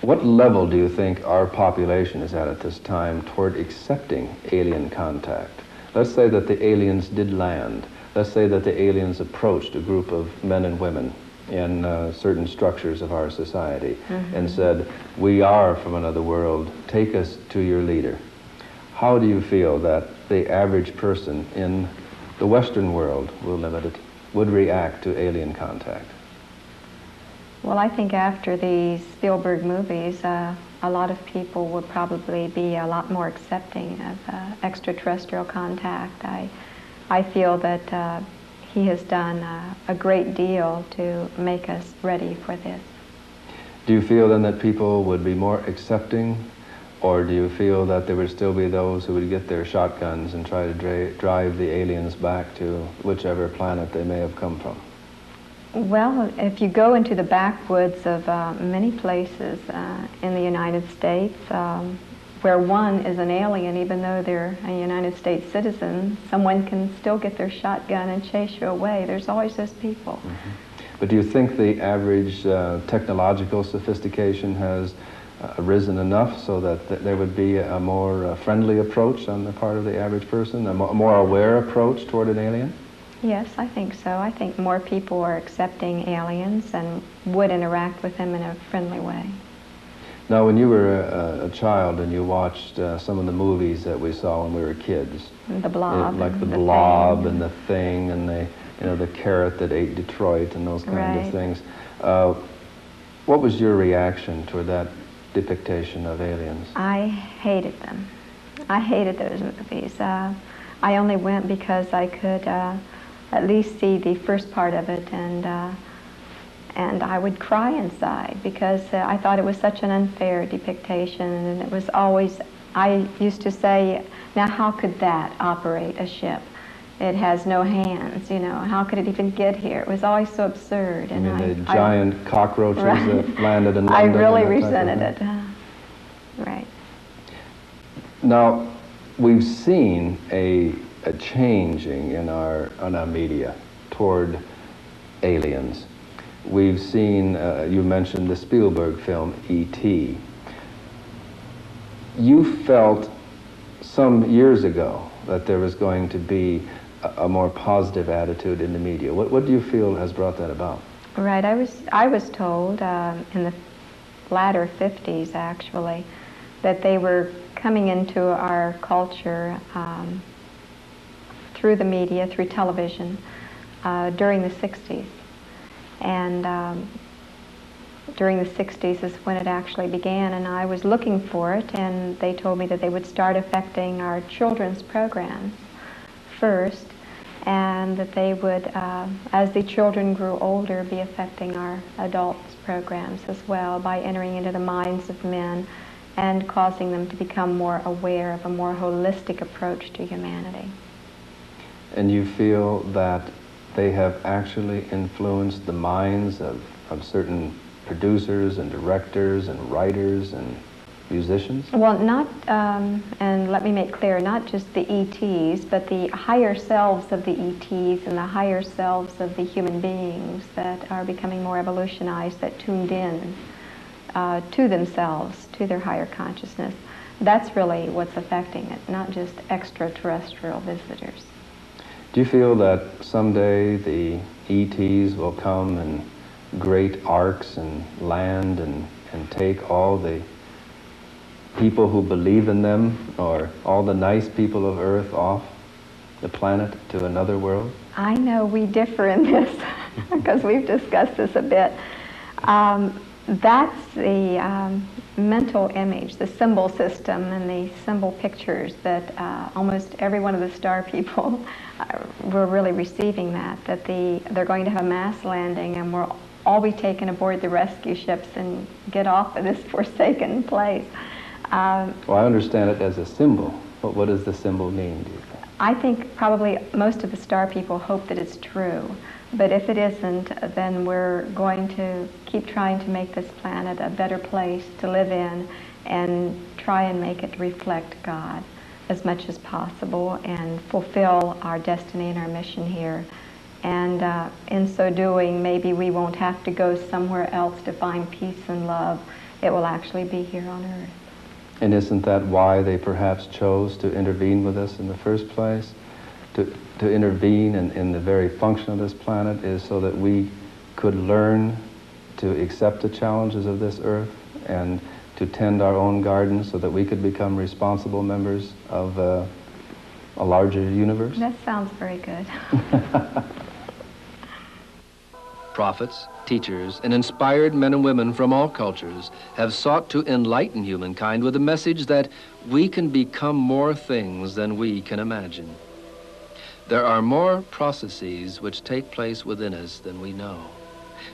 What level do you think our population is at this time toward accepting alien contact? Let's say that the aliens did land. Let's say that the aliens approached a group of men and women in certain structures of our society and said, we are from another world, take us to your leader. How do you feel that the average person in the Western world, we'll limit it, would react to alien contact? Well, I think after the Spielberg movies, a lot of people would probably be a lot more accepting of extraterrestrial contact. I feel that he has done a great deal to make us ready for this. Do you feel then that people would be more accepting, or do you feel that there would still be those who would get their shotguns and try to drive the aliens back to whichever planet they may have come from? Well, if you go into the backwoods of many places in the United States, where one is an alien, even though they're a United States citizen, someone can still get their shotgun and chase you away. There's always those people. But do you think the average technological sophistication has risen enough so that there would be a more friendly approach on the part of the average person, a more aware approach toward an alien? Yes, I think so. I think more people are accepting aliens and would interact with them in a friendly way. Now, when you were a child and you watched some of the movies that we saw when we were kids, The Blob, like the Blob and the Thing and the carrot that ate Detroit and those kinds of things, what was your reaction toward that depiction of aliens? I hated them. I hated those movies. I only went because I could at least see the first part of it, and I would cry inside because I thought it was such an unfair depiction, and it was always, I used to say, now how could that operate a ship? It has no hands, you know, how could it even get here? It was always so absurd. You mean the giant cockroaches that landed in London? I really resented it. Right. Now, we've seen a changing in our media toward aliens. We've seen, you mentioned the Spielberg film, E.T. You felt some years ago that there was going to be a more positive attitude in the media. What do you feel has brought that about? Right, I was told in the latter 50s, actually, that they were coming into our culture through the media, through television, during the 60s. And during the 60s is when it actually began, and I was looking for it, and they told me that they would start affecting our children's programs first, and that they would, as the children grew older, be affecting our adults' programs as well by entering into the minds of men and causing them to become more aware of a more holistic approach to humanity. And you feel that they have actually influenced the minds of certain producers and directors and writers and musicians? Well, not, and let me make clear, not just the ETs, but the higher selves of the ETs and the higher selves of the human beings that are becoming more evolutionized, that tuned in to themselves, to their higher consciousness. That's really what's affecting it, not just extraterrestrial visitors. Do you feel that someday the ETs will come in great arcs and land and take all the people who believe in them, or all the nice people of Earth, off the planet to another world? I know we differ in this because we've discussed this a bit. That's the mental image, the symbol system and the symbol pictures that almost every one of the star people were really receiving that they're going to have a mass landing and we'll all be taken aboard the rescue ships and get off of this forsaken place. Well, I understand it as a symbol, but what does the symbol mean, do you think? I think probably most of the star people hope that it's true. But if it isn't, then we're going to keep trying to make this planet a better place to live in and try and make it reflect God as much as possible and fulfill our destiny and our mission here. And in so doing, maybe we won't have to go somewhere else to find peace and love. It will actually be here on Earth. And isn't that why they perhaps chose to intervene with us in the first place? To intervene in the very function of this planet is so that we could learn to accept the challenges of this Earth and to tend our own gardens so that we could become responsible members of a larger universe? That sounds very good. Prophets, teachers, and inspired men and women from all cultures have sought to enlighten humankind with the message that we can become more things than we can imagine. There are more processes which take place within us than we know.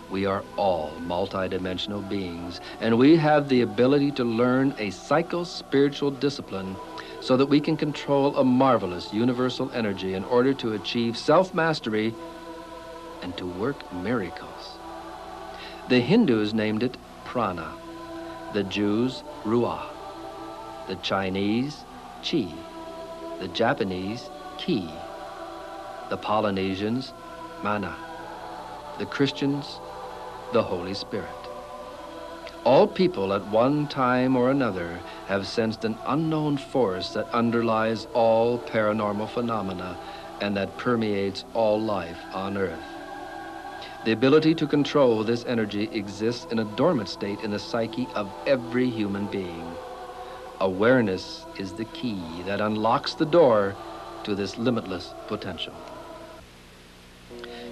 We are all multidimensional beings, and we have the ability to learn a psycho-spiritual discipline so that we can control a marvelous universal energy in order to achieve self-mastery and to work miracles. The Hindus named it prana, the Jews ruah, the Chinese chi, the Japanese ki, the Polynesians mana, the Christians the Holy Spirit. All people at one time or another have sensed an unknown force that underlies all paranormal phenomena and that permeates all life on Earth. The ability to control this energy exists in a dormant state in the psyche of every human being. Awareness is the key that unlocks the door to this limitless potential.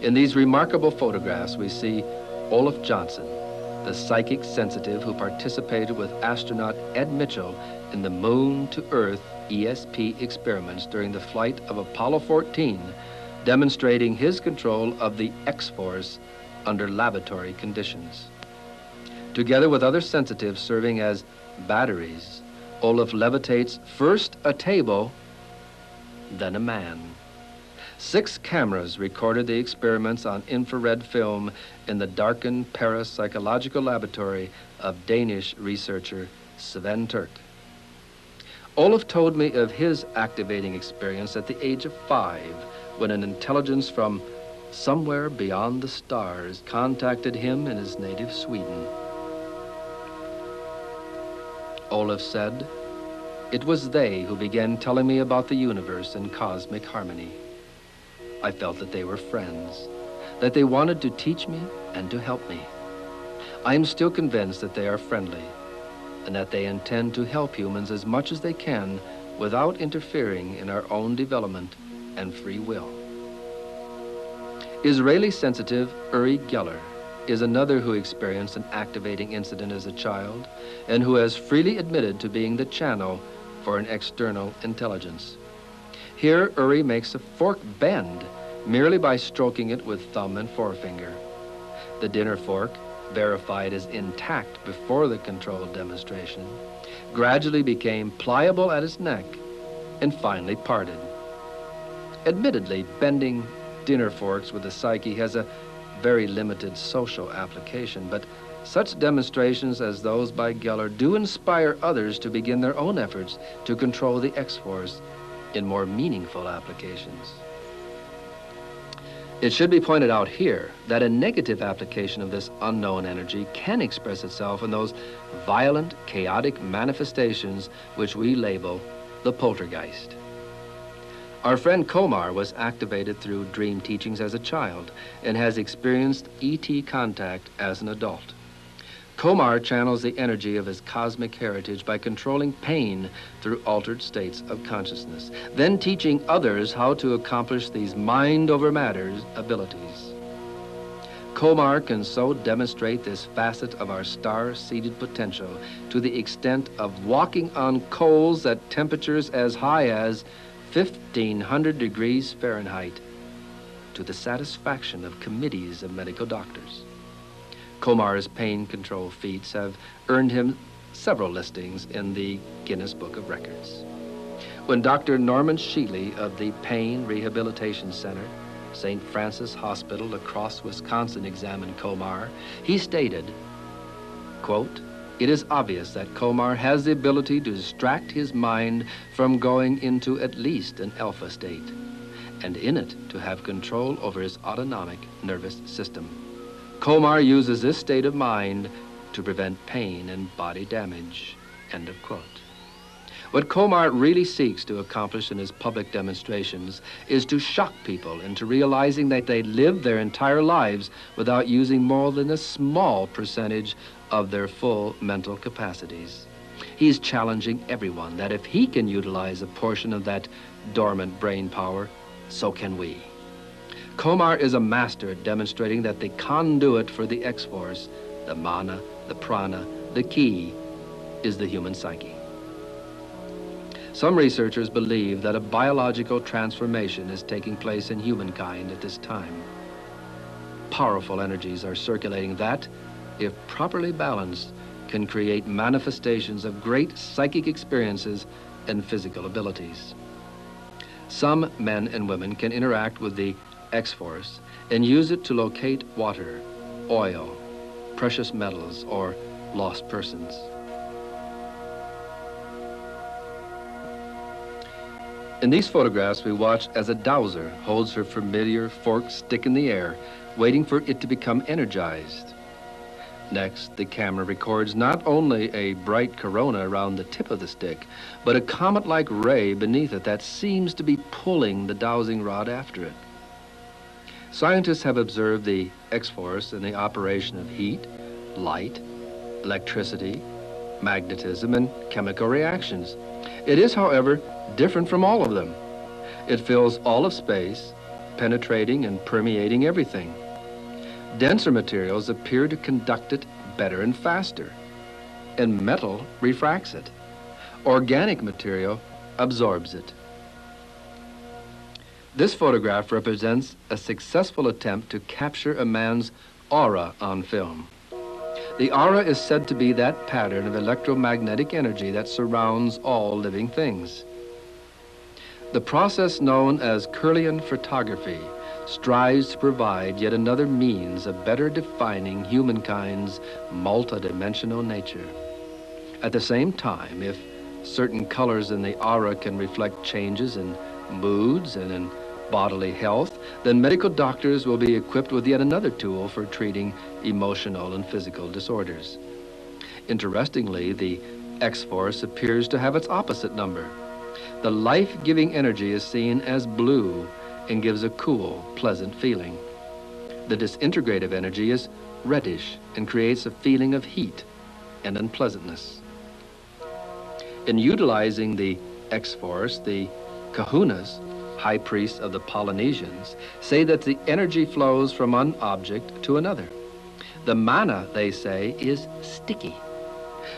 In these remarkable photographs, we see Olaf Johnson, the psychic sensitive who participated with astronaut Ed Mitchell in the Moon to Earth ESP experiments during the flight of Apollo 14, demonstrating his control of the X-force under laboratory conditions. Together with other sensitives serving as batteries, Olaf levitates first a table, then a man. 6 cameras recorded the experiments on infrared film in the darkened parapsychological laboratory of Danish researcher Sven Turt. Olaf told me of his activating experience at the age of 5, when an intelligence from somewhere beyond the stars contacted him in his native Sweden. Olaf said, "It was they who began telling me about the universe and cosmic harmony. I felt that they were friends, that they wanted to teach me and to help me. I am still convinced that they are friendly and that they intend to help humans as much as they can without interfering in our own development and free will." Israeli sensitive Uri Geller is another who experienced an activating incident as a child and who has freely admitted to being the channel for an external intelligence. Here, Uri makes a fork bend merely by stroking it with thumb and forefinger. The dinner fork, verified as intact before the controlled demonstration, gradually became pliable at its neck and finally parted. Admittedly, bending dinner forks with the psyche has a very limited social application, but such demonstrations as those by Geller do inspire others to begin their own efforts to control the X-Force in more meaningful applications. It should be pointed out here that a negative application of this unknown energy can express itself in those violent, chaotic manifestations which we label the poltergeist. Our friend Komar was activated through dream teachings as a child and has experienced ET contact as an adult. Komar channels the energy of his cosmic heritage by controlling pain through altered states of consciousness, then teaching others how to accomplish these mind over matters abilities. Komar can so demonstrate this facet of our star-seeded potential to the extent of walking on coals at temperatures as high as 1,500 degrees Fahrenheit, to the satisfaction of committees of medical doctors. Komar's pain control feats have earned him several listings in the Guinness Book of Records. When Dr. Norman Sheely of the Pain Rehabilitation Center, St. Francis Hospital across Wisconsin, examined Komar, he stated, quote, "It is obvious that Komar has the ability to distract his mind from going into at least an alpha state, and in it to have control over his autonomic nervous system. Komar uses this state of mind to prevent pain and body damage," end of quote. What Komar really seeks to accomplish in his public demonstrations is to shock people into realizing that they live their entire lives without using more than a small percentage of their full mental capacities. He's challenging everyone that if he can utilize a portion of that dormant brain power, so can we. Komar is a master at demonstrating that the conduit for the X-Force, the mana, the prana, the ki, is the human psyche. Some researchers believe that a biological transformation is taking place in humankind at this time. Powerful energies are circulating that, if properly balanced, can create manifestations of great psychic experiences and physical abilities. Some men and women can interact with the X-Force and use it to locate water, oil, precious metals, or lost persons. In these photographs, we watch as a dowser holds her familiar forked stick in the air, waiting for it to become energized. Next, the camera records not only a bright corona around the tip of the stick, but a comet-like ray beneath it that seems to be pulling the dowsing rod after it. Scientists have observed the X-Force in the operation of heat, light, electricity, magnetism, and chemical reactions. It is, however, different from all of them. It fills all of space, penetrating and permeating everything. Denser materials appear to conduct it better and faster, and metal refracts it. Organic material absorbs it. This photograph represents a successful attempt to capture a man's aura on film. The aura is said to be that pattern of electromagnetic energy that surrounds all living things. The process known as Kirlian photography strives to provide yet another means of better defining humankind's multidimensional nature. At the same time, if certain colors in the aura can reflect changes in moods and in bodily health, then medical doctors will be equipped with yet another tool for treating emotional and physical disorders. Interestingly, the X-force appears to have its opposite number. The life-giving energy is seen as blue and gives a cool, pleasant feeling. The disintegrative energy is reddish and creates a feeling of heat and unpleasantness. In utilizing the X-force, the kahunas, high priests of the Polynesians, say that the energy flows from one object to another. The mana, they say, is sticky.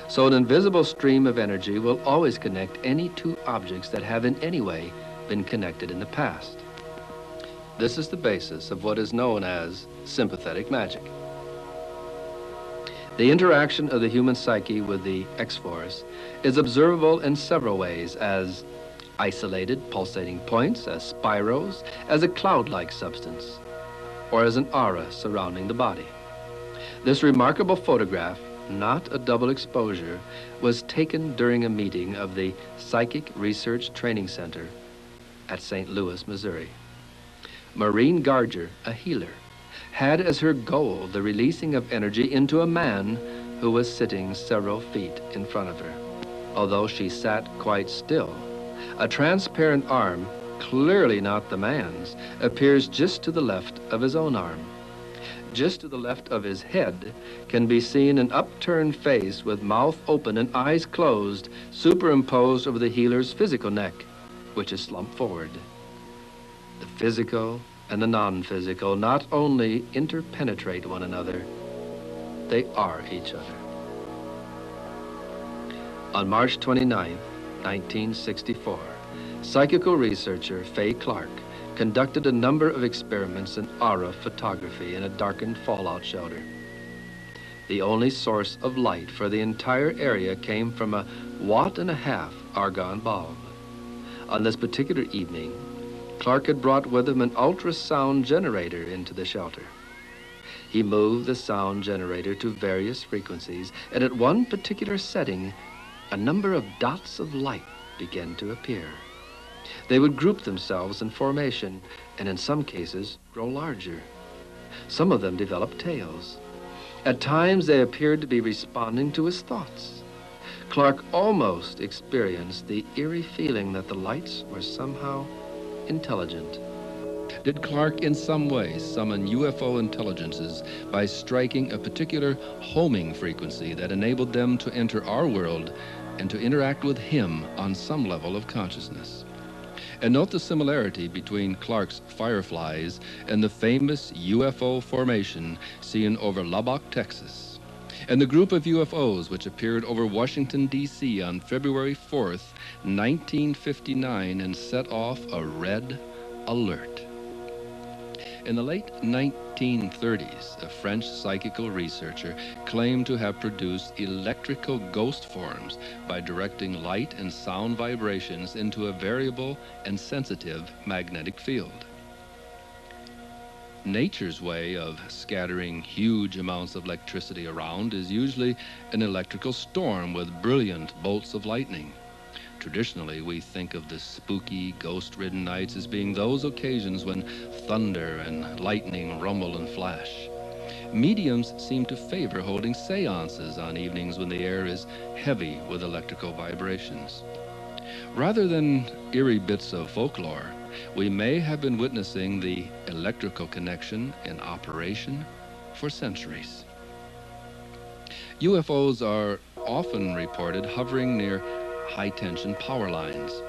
So an invisible stream of energy will always connect any two objects that have in any way been connected in the past. This is the basis of what is known as sympathetic magic. The interaction of the human psyche with the X-force is observable in several ways, as isolated pulsating points, as spirals, as a cloud-like substance, or as an aura surrounding the body. This remarkable photograph, not a double exposure, was taken during a meeting of the Psychic Research Training Center at St. Louis, Missouri. Maureen Garger, a healer, had as her goal the releasing of energy into a man who was sitting several feet in front of her. Although she sat quite still, a transparent arm, clearly not the man's, appears just to the left of his own arm. Just to the left of his head can be seen an upturned face with mouth open and eyes closed, superimposed over the healer's physical neck, which is slumped forward. The physical and the non-physical not only interpenetrate one another, they are each other. On March 29, 1964, psychical researcher Fay Clark conducted a number of experiments in aura photography in a darkened fallout shelter. The only source of light for the entire area came from a 1.5-watt argon bulb. On this particular evening, Clark had brought with him an ultrasound generator into the shelter. He moved the sound generator to various frequencies, and at one particular setting, a number of dots of light began to appear. They would group themselves in formation, and in some cases grow larger. Some of them developed tails. At times they appeared to be responding to his thoughts. Clark almost experienced the eerie feeling that the lights were somehow intelligent. Did Clark in some way summon UFO intelligences by striking a particular homing frequency that enabled them to enter our world and to interact with him on some level of consciousness? And note the similarity between Clark's fireflies and the famous UFO formation seen over Lubbock, Texas, and the group of UFOs which appeared over Washington, D.C. on February 4th, 1959 and set off a red alert. In the late 1930s, a French psychical researcher claimed to have produced electrical ghost forms by directing light and sound vibrations into a variable and sensitive magnetic field. Nature's way of scattering huge amounts of electricity around is usually an electrical storm with brilliant bolts of lightning. Traditionally, we think of the spooky, ghost-ridden nights as being those occasions when thunder and lightning rumble and flash. Mediums seem to favor holding seances on evenings when the air is heavy with electrical vibrations. Rather than eerie bits of folklore, we may have been witnessing the electrical connection in operation for centuries. UFOs are often reported hovering near high-tension power lines.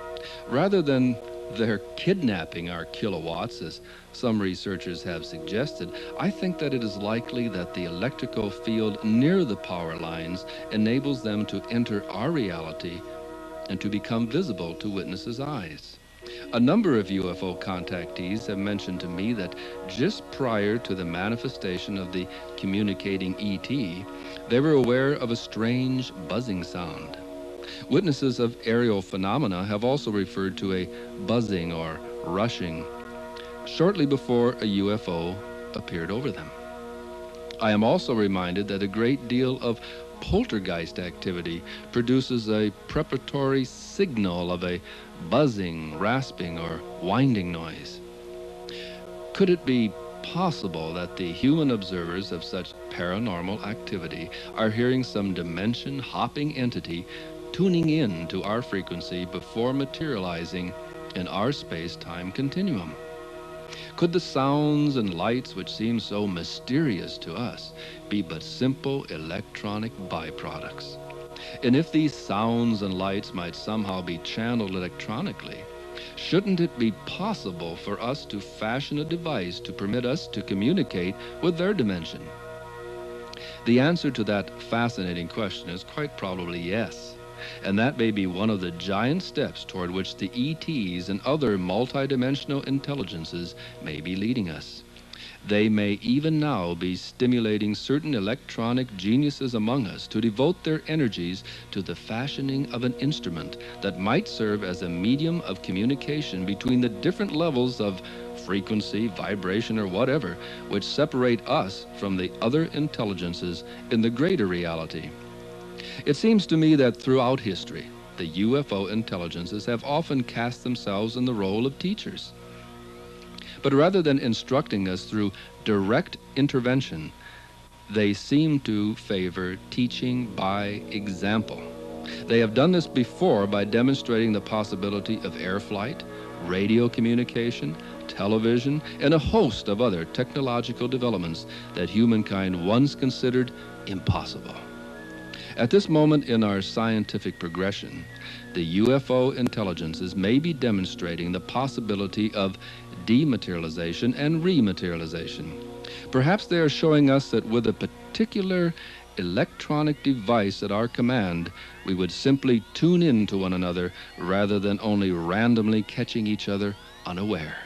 Rather than their kidnapping our kilowatts, as some researchers have suggested, I think that it is likely that the electrical field near the power lines enables them to enter our reality and to become visible to witnesses' eyes. A number of UFO contactees have mentioned to me that just prior to the manifestation of the communicating ET, they were aware of a strange buzzing sound. Witnesses of aerial phenomena have also referred to a buzzing or rushing shortly before a UFO appeared over them. I am also reminded that a great deal of poltergeist activity produces a preparatory signal of a buzzing, rasping, or winding noise. Could it be possible that the human observers of such paranormal activity are hearing some dimension-hopping entity tuning in to our frequency before materializing in our space-time continuum? Could the sounds and lights which seem so mysterious to us be but simple electronic byproducts? And if these sounds and lights might somehow be channeled electronically, shouldn't it be possible for us to fashion a device to permit us to communicate with their dimension? The answer to that fascinating question is quite probably yes. And that may be one of the giant steps toward which the ETs and other multidimensional intelligences may be leading us. They may even now be stimulating certain electronic geniuses among us to devote their energies to the fashioning of an instrument that might serve as a medium of communication between the different levels of frequency, vibration, or whatever, which separate us from the other intelligences in the greater reality. It seems to me that throughout history, the UFO intelligences have often cast themselves in the role of teachers. But rather than instructing us through direct intervention, they seem to favor teaching by example. They have done this before by demonstrating the possibility of air flight, radio communication, television, and a host of other technological developments that humankind once considered impossible. At this moment in our scientific progression, the UFO intelligences may be demonstrating the possibility of dematerialization and rematerialization. Perhaps they are showing us that with a particular electronic device at our command, we would simply tune in to one another rather than only randomly catching each other unaware.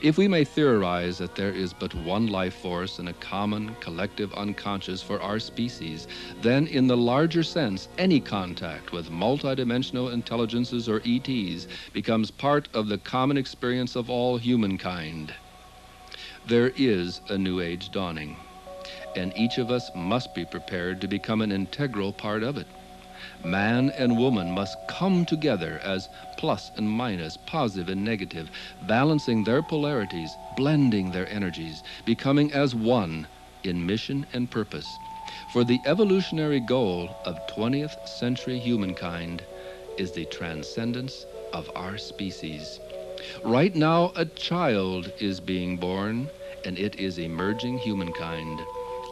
If we may theorize that there is but one life force and a common collective unconscious for our species, then in the larger sense, any contact with multidimensional intelligences or ETs becomes part of the common experience of all humankind. There is a new age dawning, and each of us must be prepared to become an integral part of it. Man and woman must come together as plus and minus, positive and negative, balancing their polarities, blending their energies, becoming as one in mission and purpose. For the evolutionary goal of 20th century humankind is the transcendence of our species. Right now, a child is being born, and it is emerging humankind.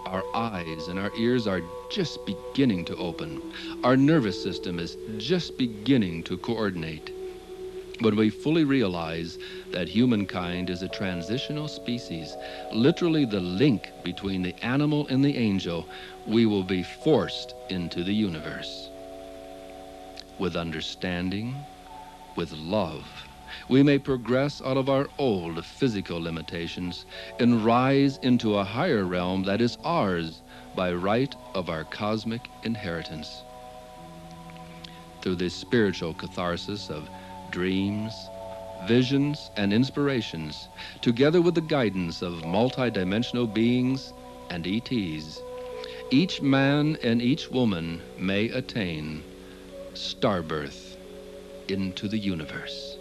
Our eyes and our ears are just beginning to open. Our nervous system is just beginning to coordinate. When we fully realize that humankind is a transitional species, literally the link between the animal and the angel, we will be forced into the universe. With understanding, with love, we may progress out of our old physical limitations and rise into a higher realm that is ours by right of our cosmic inheritance. Through this spiritual catharsis of dreams, visions, and inspirations, together with the guidance of multidimensional beings and ETs, each man and each woman may attain starbirth into the universe.